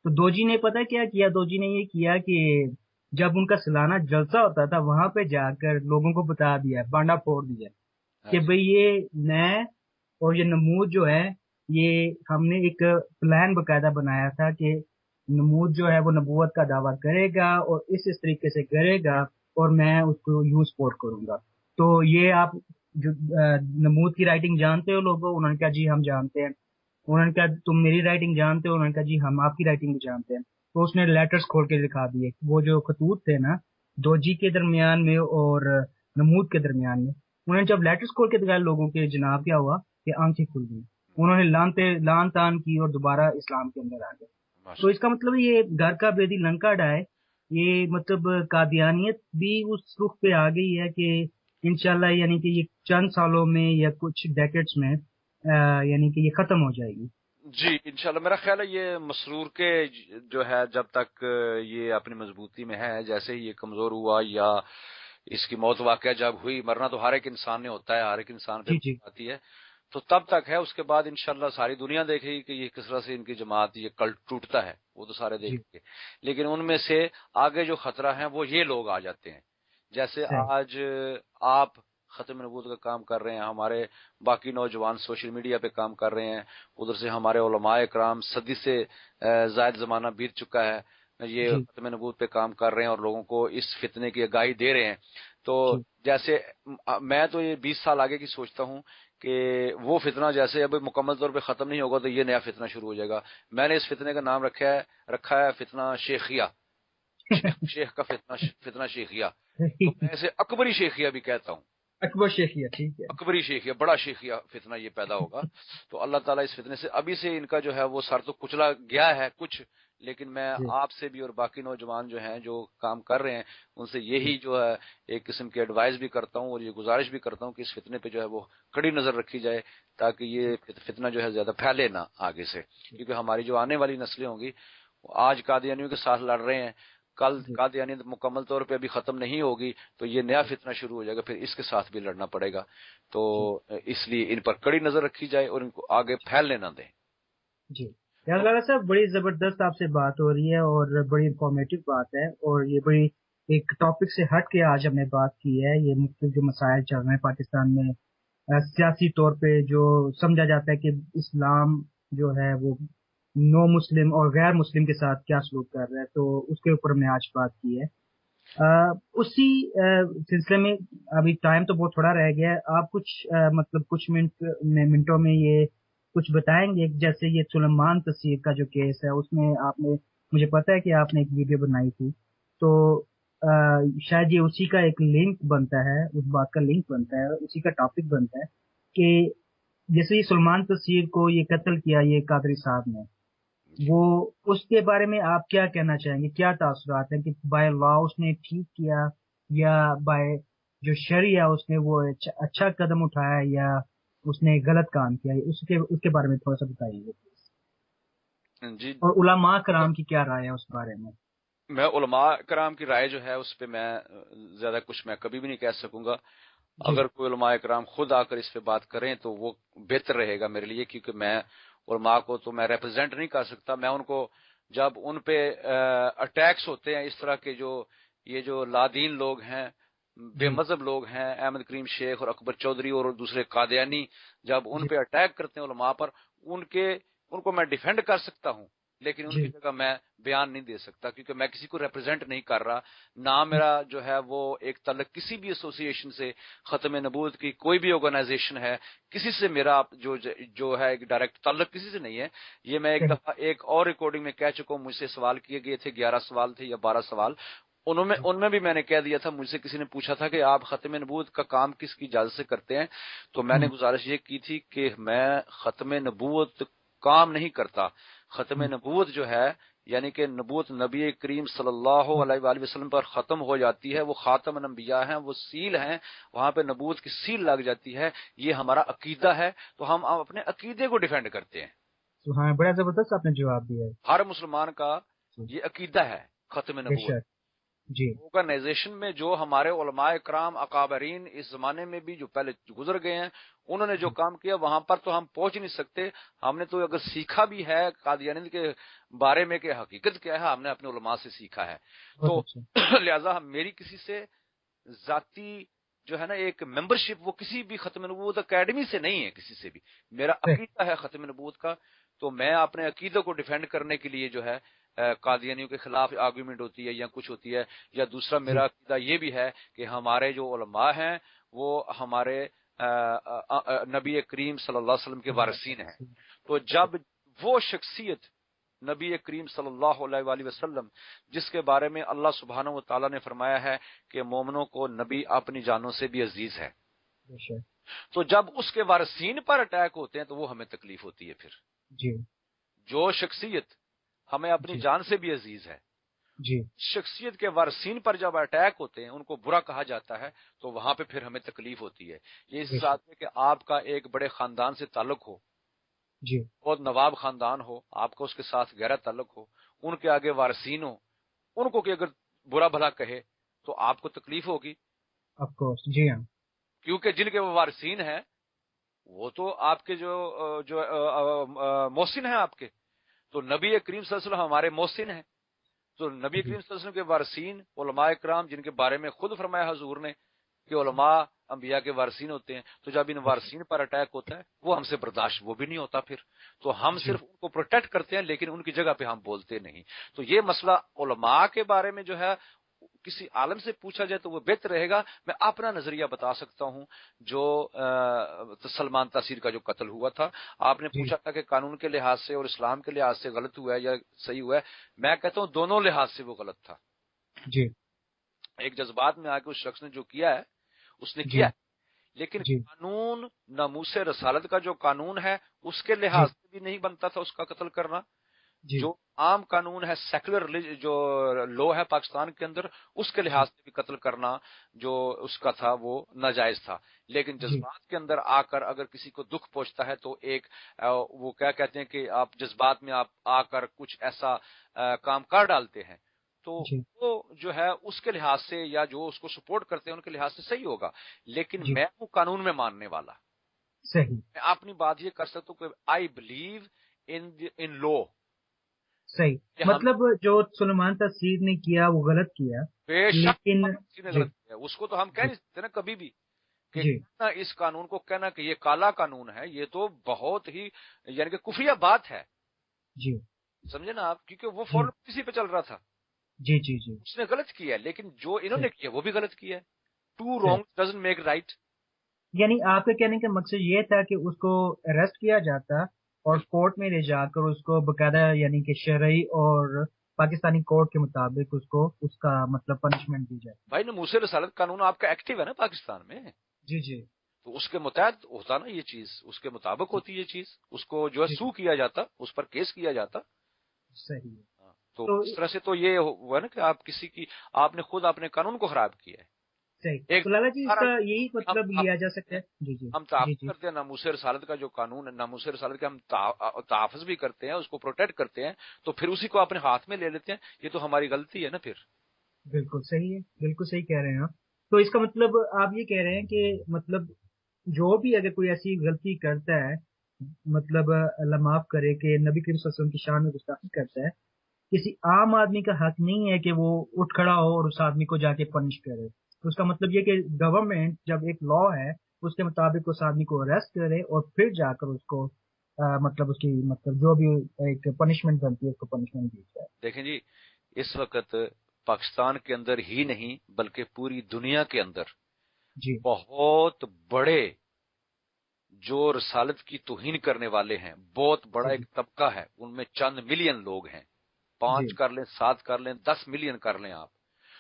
تو دوجی نے پتہ کیا کیا، دوجی نے یہ کیا کہ جب ان کا سالانہ جلسہ ہوتا تھا وہاں پہ جا کر لوگوں کو بتا دیا، بانڈا پھوڑ دیا ہاں کہ جی. بھئی یہ میں اور یہ نمود جو ہے، یہ ہم نے ایک پلان باقاعدہ بنایا تھا کہ نمود جو ہے وہ نبوت کا دعویٰ کرے گا اور اس طریقے سے کرے گا، اور میں اس کو یوں سپورٹ کروں گا. تو یہ آپ جو نمود کی رائٹنگ جانتے ہو لوگوں؟ انہوں نے کہا جی ہم جانتے ہیں. انہوں نے کہا تم میری رائٹنگ جانتے ہو؟ انہوں نے کہا جی ہم آپ کی رائٹنگ بھی جانتے ہیں. تو اس نے لیٹرز کھول کے دکھا دیے، وہ جو خطوط تھے نا دوجی کے درمیان میں اور نمود کے درمیان میں. انہوں نے جب لیٹرز کھول کے دکھائے لوگوں کے، جناب کیا ہوا کہ آنکھیں کھل گئی. انہوں نے لان تان کی اور دوبارہ اسلام کے اندر آ گئے. تو ماشاء اس کا مطلب یہ گھر کا بیدی لنکا ڈائے، یہ مطلب قادیانیت بھی اس رخ پہ آ گئی ہے کہ انشاءاللہ یعنی کہ یہ چند سالوں میں یا کچھ ڈیکیڈز میں یعنی کہ یہ ختم ہو جائے گی. جی انشاءاللہ. میرا خیال ہے یہ مسرور کے جو ہے جب تک یہ اپنی مضبوطی میں ہے، جیسے ہی یہ کمزور ہوا یا اس کی موت واقعہ جب ہوئی، مرنا تو ہر ایک انسان نے ہوتا ہے، ہر ایک انسان پہ جی جی آتی ہے، تو تب تک ہے. اس کے بعد انشاءاللہ ساری دنیا دیکھے گی کہ یہ کس طرح سے ان کی جماعت یہ کلٹ ٹوٹتا ہے، وہ تو سارے جی دیکھیں گے. لیکن ان میں سے آگے جو خطرہ ہے وہ یہ لوگ آ جاتے ہیں. جیسے صحیح. آج آپ ختم نبوت کا کام کر رہے ہیں، ہمارے باقی نوجوان سوشل میڈیا پہ کام کر رہے ہیں، ادھر سے ہمارے علماء کرام صدی سے زائد زمانہ بیت چکا ہے، یہ جی ختم نبوت پہ کام کر رہے ہیں اور لوگوں کو اس فتنے کی آگاہی دے رہے ہیں. تو جی جیسے میں تو یہ 20 سال آگے کی سوچتا ہوں کہ وہ فتنہ جیسے اب مکمل طور پہ ختم نہیں ہوگا تو یہ نیا فتنہ شروع ہو جائے گا. میں نے اس فتنے کا نام رکھا ہے فتنہ شیخیہ. شیخ کا فتنہ شیخیہ. تو میں اسے اکبری شیخیہ بھی کہتا ہوں. اکبر شیخیہ، ٹھیک ہے. اکبری شیخیہ، بڑا شیخیہ فتنہ یہ پیدا ہوگا. تو اللہ تعالیٰ اس فتنے سے ابھی سے ان کا جو ہے وہ سر تو کچلا گیا ہے کچھ، لیکن میں جی آپ سے بھی اور باقی نوجوان جو ہیں جو کام کر رہے ہیں ان سے جی یہی جو ہے ایک قسم کی ایڈوائز بھی کرتا ہوں اور یہ گزارش بھی کرتا ہوں کہ اس فتنے پہ جو ہے وہ کڑی نظر رکھی جائے، تاکہ یہ فتنہ جو ہے زیادہ پھیلے نہ آگے سے. کیونکہ ہماری جو آنے والی نسلیں ہوں گی وہ آج قادیانیوں کے ساتھ لڑ رہے ہیں، کل جی قادیانی مکمل طور پہ ابھی ختم نہیں ہوگی تو یہ نیا فتنہ شروع ہو جائے گا، پھر اس کے ساتھ بھی لڑنا پڑے گا. تو جی اس لیے ان پر کڑی نظر رکھی جائے اور ان کو آگے پھیلنے نہ دیں. جی. اللہ صاحب بڑی زبردست آپ سے بات ہو رہی ہے اور بڑی انفارمیٹو بات ہے، اور یہ بڑی ایک ٹاپک سے ہٹ کے آج ہم نے بات کی ہے. یہ مختلف جو مسائل چل رہے ہیں پاکستان میں سیاسی طور پہ، جو سمجھا جاتا ہے کہ اسلام جو ہے وہ نو مسلم اور غیر مسلم کے ساتھ کیا سلوک کر رہا ہے، تو اس کے اوپر ہم نے آج بات کی ہے. اسی سلسلے میں ابھی ٹائم تو بہت تھوڑا رہ گیا ہے، آپ کچھ مطلب کچھ منٹوں میں یہ کچھ بتائیں گے؟ جیسے یہ سلیمان تصیر کا جو کیس ہے، اس میں آپ نے، مجھے پتا ہے کہ آپ نے ایک ویڈیو بنائی تھی، تو شاید یہ اسی کا ایک لنک بنتا ہے، اس بات کا لنک بنتا ہے، اسی کا ٹاپک بنتا ہے کہ جیسے یہ سلیمان تصیر کو یہ قتل کیا یہ قادری صاحب نے، وہ اس کے بارے میں آپ کیا کہنا چاہیں گے؟ کیا تاثرات ہیں کہ بائی لا اس نے ٹھیک کیا، یا بائی جو شرع اس نے وہ اچھا قدم اٹھایا، یا اس نے غلط کام کیا؟ اس کے بارے میں تھوڑا سا بتائیے. جی اور علماء کرام کی کیا رائے ہے اس بارے میں؟ میں علماء کرام کی رائے جو ہے اس پہ میں زیادہ کچھ میں کبھی بھی نہیں کہہ سکوں گا. اگر کوئی علماء کرام خود آ کر اس پہ بات کریں تو وہ بہتر رہے گا میرے لیے، کیونکہ میں علماء کو تو میں ریپرزینٹ نہیں کر سکتا. میں ان کو جب ان پہ اٹیکس ہوتے ہیں اس طرح کے، یہ جو لادین لوگ ہیں، بے مذہب لوگ ہیں، احمد کریم شیخ اور اکبر چودھری اور دوسرے قادیانی، جب ان پہ اٹیک کرتے ہیں علماء پر، ان کو میں ڈیفینڈ کر سکتا ہوں، لیکن ان کی جگہ میں بیان نہیں دے سکتا، کیونکہ میں کسی کو ریپرزینٹ نہیں کر رہا. نہ میرا جو ہے وہ ایک تعلق کسی بھی ایسوسی ایشن سے، ختم نبوت کی کوئی بھی آرگنائزیشن ہے، کسی سے میرا جو ہے ایک ڈائریکٹ تعلق کسی سے نہیں ہے. یہ میں ایک دفعہ ایک اور ریکارڈنگ میں کہہ چکا ہوں. مجھ سے سوال کیے گئے تھے، 11 سوال تھے یا 12 سوال. ان میں بھی میں نے کہہ دیا تھا، مجھ سے کسی نے پوچھا تھا کہ آپ ختم نبوت کا کام کس کی اجازت سے کرتے ہیں، تو میں نے گزارش یہ کی تھی کہ میں ختم نبوت کام نہیں کرتا. ختم نبوت جو ہے، یعنی کہ نبوت نبی کریم صلی اللہ علیہ وآلہ وسلم پر ختم ہو جاتی ہے، وہ خاتم الانبیاء ہیں، وہ سیل ہیں، وہاں پہ نبوت کی سیل لگ جاتی ہے. یہ ہمارا عقیدہ ہے، تو ہم اپنے عقیدے کو ڈیفینڈ کرتے ہیں. ہاں، بڑا زبردست آپ نے جواب دیا ہے. ہر مسلمان کا یہ عقیدہ ہے ختم نبوت. جی، آرگنائزیشن میں جو ہمارے علماء کرام اکابرین اس زمانے میں بھی جو پہلے گزر گئے ہیں، انہوں نے جو کام کیا وہاں پر تو ہم پہنچ نہیں سکتے. ہم نے تو اگر سیکھا بھی ہے قادیانیت کے بارے میں کہ حقیقت کیا ہے، ہم نے اپنے علماء سے سیکھا ہے. تو لہذا میری کسی سے ذاتی جو ہے نا ایک ممبرشپ وہ کسی بھی ختم نبوت اکیڈمی سے نہیں ہے، کسی سے بھی. میرا عقیدہ ہے ختم نبوت کا، تو میں اپنے عقیدے کو ڈیفینڈ کرنے کے لیے جو ہے قادیانیوں کے خلاف آرگومنٹ ہوتی ہے یا کچھ ہوتی ہے. یا دوسرا میرا عقیدہ یہ بھی ہے کہ ہمارے جو علماء ہیں وہ ہمارے نبی کریم صلی اللہ علیہ وسلم کے وارثین ہیں. تو جب وہ شخصیت نبی کریم صلی اللہ علیہ وآلہ وسلم جس کے بارے میں اللہ سبحانہ و تعالیٰ نے فرمایا ہے کہ مومنوں کو نبی اپنی جانوں سے بھی عزیز ہے، تو جب اس کے وارثین پر اٹیک ہوتے ہیں تو وہ ہمیں تکلیف ہوتی ہے. پھر جو شخصیت ہمیں اپنی جان سے بھی عزیز ہے، شخصیت کے وارثین پر جب اٹیک ہوتے ہیں، ان کو برا کہا جاتا ہے، تو وہاں پہ پھر ہمیں تکلیف ہوتی ہے. یہ اس ساتھ میں کہ آپ کا ایک بڑے خاندان سے تعلق ہو، بہت نواب خاندان ہو، آپ کا اس کے ساتھ گہرا تعلق ہو، ان کے آگے وارثین ہو، ان کو کہ اگر برا بھلا کہے تو آپ کو تکلیف ہوگی. جی ہاں، کیونکہ جن کے وہ وارثین ہیں وہ تو آپ کے جو محسن ہیں آپ کے. تو نبی کریم صلی اللہ علیہ وسلم ہمارے محسن ہیں. تو نبی کریم صلی اللہ علیہ وسلم کے وارثین علماء کرام، جن کے بارے میں خود فرمایا حضور نے کہ علماء انبیاء کے وارثین ہوتے ہیں، تو جب ان وارثین پر اٹیک ہوتا ہے وہ ہم سے برداشت وہ بھی نہیں ہوتا. پھر تو ہم صرف ان کو پروٹیکٹ کرتے ہیں، لیکن ان کی جگہ پہ ہم بولتے نہیں. تو یہ مسئلہ علماء کے بارے میں جو ہے کسی عالم سے پوچھا جائے تو وہ بہتر رہے گا. میں اپنا نظریہ بتا سکتا ہوں. جو سلمان تاثیر کا جو قتل ہوا تھا، آپ نے پوچھا تھا کہ قانون کے لحاظ سے اور اسلام کے لحاظ سے غلط ہوا ہے یا صحیح ہوا ہے. میں کہتا ہوں دونوں لحاظ سے وہ غلط تھا. ایک جذبات میں آ کے اس شخص نے جو کیا ہے اس نے کیا ہے، لیکن قانون ناموس رسالت کا جو قانون ہے اس کے لحاظ سے بھی نہیں بنتا تھا اس کا قتل کرنا. جو عام قانون ہے، سیکولر جو لو ہے پاکستان کے اندر، اس کے لحاظ سے بھی قتل کرنا جو اس کا تھا وہ ناجائز تھا. لیکن جذبات کے اندر آ کر اگر کسی کو دکھ پہنچتا ہے تو ایک وہ کیا کہتے ہیں کہ آپ جذبات میں آپ آ کر کچھ ایسا کام کر ڈالتے ہیں، تو وہ جو ہے اس کے لحاظ سے یا جو اس کو سپورٹ کرتے ہیں ان کے لحاظ سے صحیح ہوگا. لیکن میں ہوں قانون میں ماننے والا. میں اپنی بات یہ کر سکتا ہوں کہ آئی بلیو ان لو. صحیح، مطلب جو سلمان تاثیر نے کیا وہ غلط کیا، بے شک غلط کیا. اس کو تو ہم کہہ نہیں سکتے نا کبھی بھی کہ اس قانون کو کہنا کہ یہ کالا قانون ہے، یہ تو بہت ہی یعنی کہ کفریہ بات ہے. سمجھے نا آپ، کیونکہ وہ فوراً کسی پہ چل رہا تھا. اس نے غلط کیا، لیکن جو انہوں نے کیا وہ بھی غلط کیا ہے. Two wrong doesn't make right. یعنی آپ کے کہنے کا مقصد یہ تھا کہ اس کو اریسٹ کیا جاتا اور کورٹ میں لے جا کر اس کو باقاعدہ یعنی کہ شرعی اور پاکستانی کورٹ کے مطابق اس کا مطلب پنشمنٹ دی جائے. بھائی ناموس رسالت قانون آپ کا ایکٹیو ہے نا پاکستان میں. تو اس کے متحد ہوتا نا یہ چیز، اس کے مطابق ہوتی یہ چیز. اس کو جو ہے سو کیا جاتا، اس پر کیس کیا جاتا. صحیح. تو اس طرح سے تو یہ ہوا نا کہ آپ نے خود اپنے قانون کو خراب کیا ہے. لالا جی اس کا یہی مطلب لیا جا سکتا ہے. ہم تحفظ کرتے ہیں ناموس رسالت کا جو قانون ہے، ناموس رسالت کا ہم تحفظ بھی کرتے ہیں، اس کو پروٹیکٹ کرتے ہیں، تو پھر اسی کو اپنے ہاتھ میں لے لیتے ہیں. یہ تو ہماری غلطی ہے نا پھر. بالکل صحیح ہے، بالکل صحیح کہہ رہے ہیں آپ. تو اس کا مطلب آپ یہ کہہ رہے ہیں کہ مطلب جو بھی اگر کوئی ایسی غلطی کرتا ہے، مطلب اللہ معاف کرے کہ نبی کریم صلی اللہ علیہ وسلم کی شان میں گستاخی کرتا ہے، کسی عام آدمی کا حق نہیں ہے کہ وہ اٹھ کھڑا ہو اور اس آدمی کو جا کے پنش کرے. تو اس کا مطلب یہ کہ گورنمنٹ جب ایک لا ہے اس کے مطابق اس آدمی کو اریسٹ کرے اور پھر جا کر اس کو مطلب اس کی مطلب جو بھی ایک پنشمنٹ بنتی ہے اس کو پنشمنٹ دی جائے. دیکھیں جی، اس وقت پاکستان کے اندر ہی نہیں بلکہ پوری دنیا کے اندر جی بہت بڑے جو رسالت کی توہین کرنے والے ہیں، بہت بڑا جی ایک طبقہ ہے، ان میں چند ملین لوگ ہیں، جی 5 کر لیں، 7 کر لیں، 10 ملین کر لیں آپ،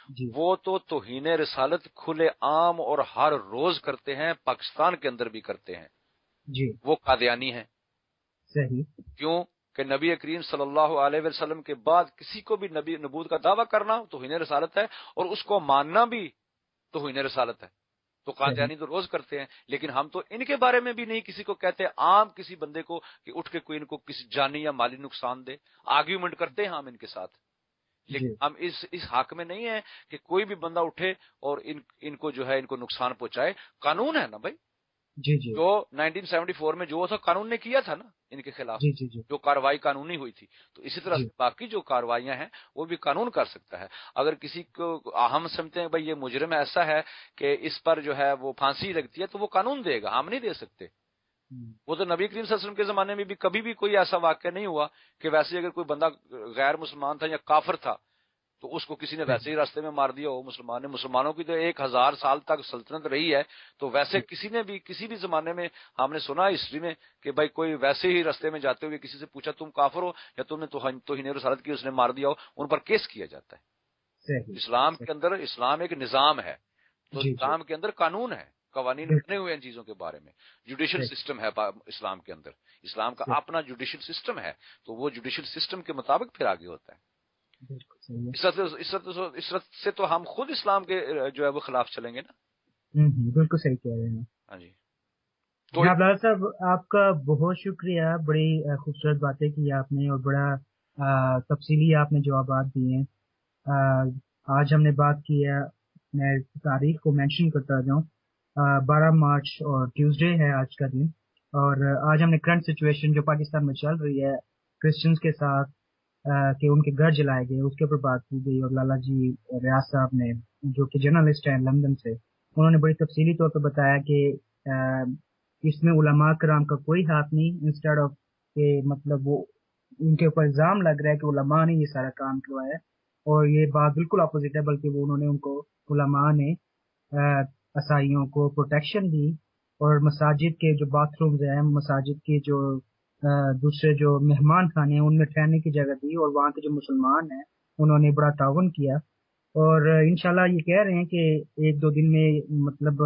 جی وہ تو توہین رسالت کھلے عام اور ہر روز کرتے ہیں، پاکستان کے اندر بھی کرتے ہیں. جی وہ قادیانی ہیں. صحیح. کیوں کہ نبی کریم صلی اللہ علیہ وسلم کے بعد کسی کو بھی نبی نبوت کا دعویٰ کرنا توہین رسالت ہے، اور اس کو ماننا بھی توہین رسالت ہے. تو صحیح. قادیانی تو روز کرتے ہیں، لیکن ہم تو ان کے بارے میں بھی نہیں کسی کو کہتے، عام کسی بندے کو کہ اٹھ کے کوئی ان کو کسی جانی یا مالی نقصان دے. آرگیومنٹ کرتے ہیں ہم ان کے ساتھ، لیکن جی ہم اس حق میں نہیں ہیں کہ کوئی بھی بندہ اٹھے اور ان کو جو ہے ان کو نقصان پہنچائے. قانون ہے نا بھائی، جی جی جو 1974 میں جو تھا قانون نے کیا تھا نا ان کے خلاف، جی جی جی جو کاروائی قانونی ہوئی تھی، تو اسی طرح جی سے باقی جو کاروائیاں ہیں وہ بھی قانون کر سکتا ہے. اگر کسی کو ہم سمجھتے ہیں بھائی یہ مجرم ایسا ہے کہ اس پر جو ہے وہ پھانسی لگتی ہے، تو وہ قانون دے گا، ہم نہیں دے سکتے. وہ تو نبی کریم صلی اللہ علیہ وسلم کے زمانے میں بھی کبھی بھی کوئی ایسا واقعہ نہیں ہوا کہ ویسے اگر کوئی بندہ غیر مسلمان تھا یا کافر تھا تو اس کو کسی نے صحیح. ویسے ہی راستے میں مار دیا ہو. مسلمانوں کی تو 1000 سال تک سلطنت رہی ہے، تو ویسے جی کسی نے بھی کسی بھی زمانے میں ہم نے سنا ہسٹری میں کہ بھائی کوئی ویسے ہی راستے میں جاتے ہوئے کسی سے پوچھا تم کافر ہو یا تم نے توہین رسالت کی، اس نے مار دیا ہو، ان پر کیس کیا جاتا ہے. صحیح. اسلام صحیح. کے اندر اسلام ایک نظام ہے، تو جی جی اسلام کے اندر قانون ہے، قوانین بنے بالکل. ہوئے ہیں ان چیزوں کے بارے میں. جوڈیشل صحیح. سسٹم ہے اسلام کے اندر، اسلام کا صحیح. اپنا جوڈیشل سسٹم ہے، تو وہ جوڈیشل سسٹم کے مطابق پھر آگے ہوتا ہے. بالکل صحیح ہے. اس وقت سے تو ہم خود اسلام کے جو ہے وہ خلاف چلیں گے نا. بالکل صحیح کہہ رہے ہیں. ہاں جی. تو جناب لال صاحب آپ کا بہت شکریہ، بڑی خوبصورت باتیں کی آپ نے اور بڑا تفصیلی آپ نے جوابات دیے ہیں. آج ہم نے بات کی ہے، میں تاریخ کو مینشن کرتا جاؤں، 12 مارچ اور ٹیوزڈے ہے آج کا دن. اور آج ہم نے کرنٹ سچویشن جو پاکستان میں چل رہی ہے کرسچنز کے ساتھ کہ ان کے گھر جلائے گئے اس کے اوپر بات کی گئی. اور لالا جی ریاض صاحب نے جو کہ جرنلسٹ ہیں لندن سے، انہوں نے بڑی تفصیلی طور پہ بتایا کہ اس میں علماء کرام کا کوئی ہاتھ نہیں، انسٹیڈ آف کہ مطلب وہ ان کے اوپر الزام لگ رہا ہے کہ علماء نے یہ سارا کام کروایا ہے. اور یہ بات بالکل اپوزٹ ہے، بلکہ وہ انہوں نے ان کو علماء نے عیسائیوں کو پروٹیکشن دی. اور مساجد کے جو باتھ رومز ہیں، مساجد کے جو دوسرے جو مہمان خانے ہیں ان میں ٹھہرنے کی جگہ دی، اور وہاں کے جو مسلمان ہیں انہوں نے بڑا تعاون کیا. اور انشاءاللہ یہ کہہ رہے ہیں کہ 1-2 دن میں مطلب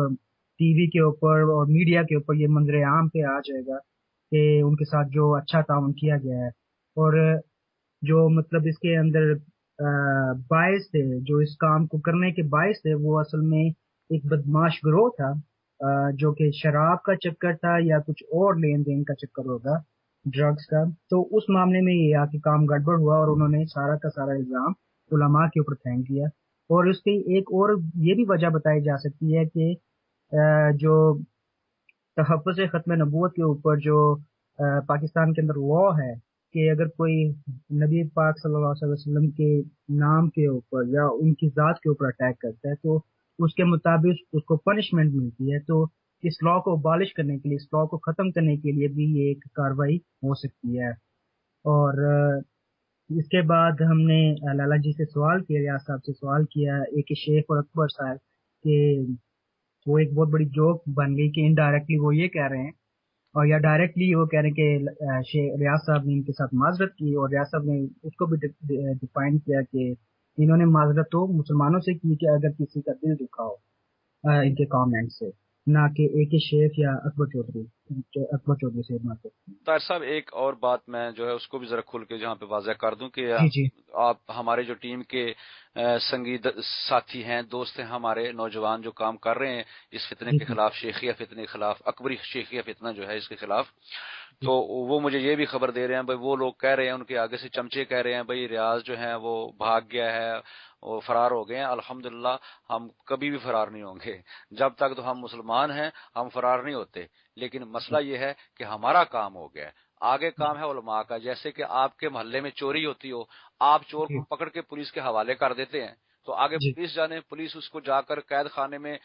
ٹی وی کے اوپر اور میڈیا کے اوپر یہ منظر عام پہ آ جائے گا کہ ان کے ساتھ جو اچھا تعاون کیا گیا ہے. اور جو مطلب اس کے اندر باعث تھے، جو اس کام کو کرنے کے باعث تھے، وہ اصل میں ایک بدماش گروہ تھا جو کہ شراب کا چکر تھا یا کچھ اور لین دین کا چکر ہوگا، ڈرگز کا. تو اس معاملے میں یہ آ کے کام گڑبڑ ہوا اور انہوں نے سارا کا سارا الزام علماء کے اوپر پھینک دیا. اور اس کی ایک اور یہ بھی وجہ بتائی جا سکتی ہے کہ جو تحفظ ختم نبوت کے اوپر جو پاکستان کے اندر لا ہے کہ اگر کوئی نبی پاک صلی اللہ علیہ وسلم کے نام کے اوپر یا ان کی ذات کے اوپر اٹیک کرتا ہے تو اس کے مطابق اس کو پنشمنٹ ملتی ہے. تو اس لا کو ابالش کرنے کے لیے، اس لا کو ختم کرنے کے لیے بھی یہ ایک کاروائی ہو سکتی ہے. اور اس کے بعد ہم نے لالا جی سے سوال کیا، ریاض صاحب سے سوال کیا، ایک شیخ اور اکبر صاحب کہ وہ ایک بہت بڑی جوک بن گئی کہ انڈائریکٹلی وہ یہ کہہ رہے ہیں اور یا ڈائریکٹلی وہ کہہ رہے ہیں کہ ریاض صاحب نے ان کے ساتھ معذرت کی، اور ریاض صاحب نے اس کو بھی ڈیفائن کیا کہ انہوں نے معذرت تو مسلمانوں سے کی کہ اگر کسی کا دل دکھا ہو ان کے کامنٹ سے، نہ کہ ایک شیخ یا اکبر چودھری سے معذرت. طاہر صاحب ایک اور بات میں جو ہے اس کو بھی ذرا کھل کے جہاں پہ واضح کر دوں کہ جی جی آپ ہمارے جو ٹیم کے سنگی ساتھی ہیں، دوست ہیں، ہمارے نوجوان جو کام کر رہے ہیں اس فتنے جی کے جی خلاف، شیخیہ فتنے کے خلاف، اکبری شیخیہ فتنہ جو ہے اس کے خلاف، تو وہ مجھے یہ بھی خبر دے رہے ہیں بھائی، وہ لوگ کہہ رہے ہیں، ان کے آگے سے چمچے کہہ رہے ہیں بھائی ریاض جو ہیں وہ بھاگ گیا ہے، وہ فرار ہو گئے ہیں۔ الحمدللہ ہم کبھی بھی فرار نہیں ہوں گے، جب تک تو ہم مسلمان ہیں ہم فرار نہیں ہوتے۔ لیکن مسئلہ یہ ہے کہ ہمارا کام ہو گیا ہے، آگے کام ہے علماء کا۔ جیسے کہ آپ کے محلے میں چوری ہوتی ہو، آپ چور جی کو پکڑ کے پولیس کے حوالے کر دیتے ہیں، تو آگے جی پولیس جانے، پولیس اس کو جا کر قید خانے میں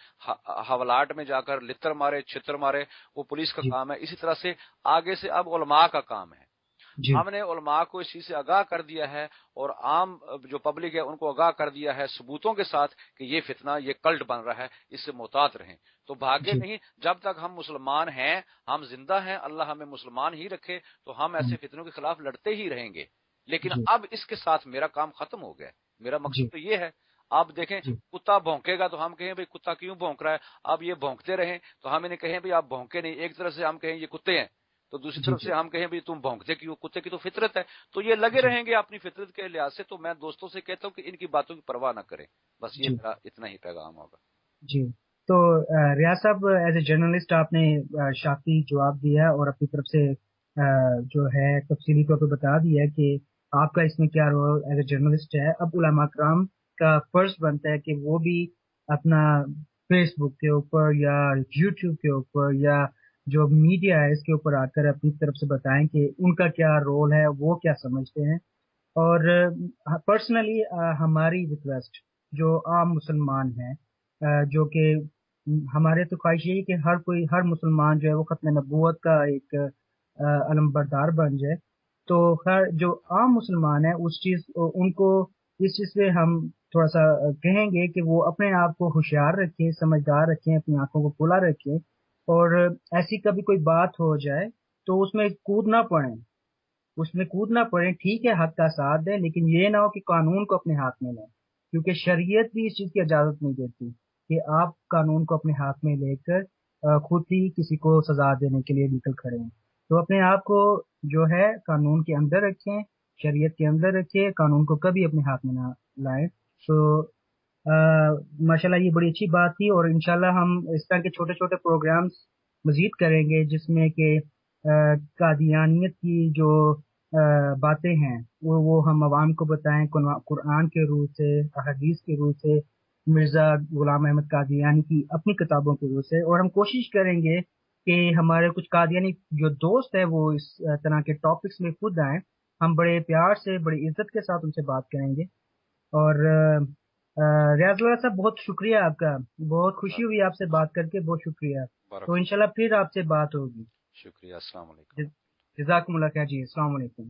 حوالات میں جا کر لتر مارے چھتر مارے، وہ پولیس کا جی کام ہے۔ اسی طرح سے آگے سے اب علماء کا کام ہے۔ جی ہم نے علماء کو اس چیز سے آگاہ کر دیا ہے، اور عام جو پبلک ہے ان کو آگاہ کر دیا ہے ثبوتوں کے ساتھ کہ یہ فتنہ، یہ کلٹ بن رہا ہے، اس سے محتاط رہیں۔ تو بھاگے جی نہیں، جب تک ہم مسلمان ہیں، ہم زندہ ہیں، اللہ ہمیں مسلمان ہی رکھے، تو ہم ایسے فتنوں کے خلاف لڑتے ہی رہیں گے۔ لیکن جی اب اس کے ساتھ میرا کام ختم ہو گیا ہے۔ میرا جی مقصد تو یہ ہے، آپ دیکھیں جی کتا بھونکے گا تو ہم کہیں بھائی کتا کیوں بھونک رہا ہے، اب یہ بھونکتے رہیں تو ہم انہیں کہیں بھائی آپ بھونکے نہیں، ایک طرف سے ہم کہیں یہ کتے ہیں تو دوسری جی طرف سے ہم کہیں بھی تم بھونکتے کیوں، کتے کی تو فطرت ہے۔ تو یہ لگے جی رہیں گے اپنی فطرت کے لحاظ سے۔ تو میں دوستوں سے کہتا ہوں کہ ان کی باتوں کی پرواہ نہ کریں، بس یہ جی میرا اتنا ہی پیغام ہوگا۔ جی تو ریاض صاحب، ایز اے جرنلسٹ آپ نے شافی جواب دیا اور اپنی طرف سے جو ہے تفصیلی طور پہ بتا دیا کہ آپ کا اس میں کیا رول ایز اے جرنلسٹ ہے۔ اب علماء کرام کا فرض بنتا ہے کہ وہ بھی اپنا فیس بک کے اوپر یا یوٹیوب کے اوپر یا جو میڈیا ہے اس کے اوپر آ کر اپنی طرف سے بتائیں کہ ان کا کیا رول ہے، وہ کیا سمجھتے ہیں۔ اور پرسنلی ہماری ریکویسٹ جو عام مسلمان ہیں، جو کہ ہمارے تو خواہش یہی کہ ہر مسلمان جو ہے وہ ختم نبوت کا ایک علم بردار بن جائے۔ تو خیر جو عام مسلمان ہیں ان کو اس چیز سے ہم تھوڑا سا کہیں گے کہ وہ اپنے آپ کو ہوشیار رکھیں، سمجھدار رکھیں، اپنی آنکھوں کو کھلا رکھیں، اور ایسی کبھی کوئی بات ہو جائے تو اس میں کود نہ پڑیں۔ ٹھیک ہے، حق کا ساتھ دیں، لیکن یہ نہ ہو کہ قانون کو اپنے ہاتھ میں لیں، کیونکہ شریعت بھی اس چیز کی اجازت نہیں دیتی کہ آپ قانون کو اپنے ہاتھ میں لے کر خود ہی کسی کو سزا دینے کے لیے نکل کھڑے ہیں۔ تو اپنے آپ کو جو ہے قانون کے اندر رکھیں، شریعت کے اندر رکھیں، قانون کو کبھی اپنے ہاتھ میں نہ لائیں۔ تو ماشاءاللہ یہ بڑی اچھی بات تھی، اور انشاءاللہ ہم اس طرح کے چھوٹے چھوٹے پروگرامز مزید کریں گے جس میں کہ قادیانیت کی جو باتیں ہیں وہ ہم عوام کو بتائیں، قرآن کے روح سے، احادیث کے روح سے، مرزا غلام احمد قادیانی کی اپنی کتابوں کے روح سے، اور ہم کوشش کریں گے کہ ہمارے کچھ قادیانی جو دوست ہیں وہ اس طرح کے ٹاپکس میں خود آئیں۔ ہم بڑے پیار سے، بڑی عزت کے ساتھ ان سے بات کریں گے۔ اور ریاض اللہ صاحب، بہت شکریہ آپ کا، بہت خوشی ہوئی آپ سے بات کر کے، بہت شکریہ۔ تو بارک اللہ، انشاءاللہ پھر آپ سے بات ہوگی۔ شکریہ، السلام علیکم۔ جزاکم اللہ خیر جی، السلام علیکم۔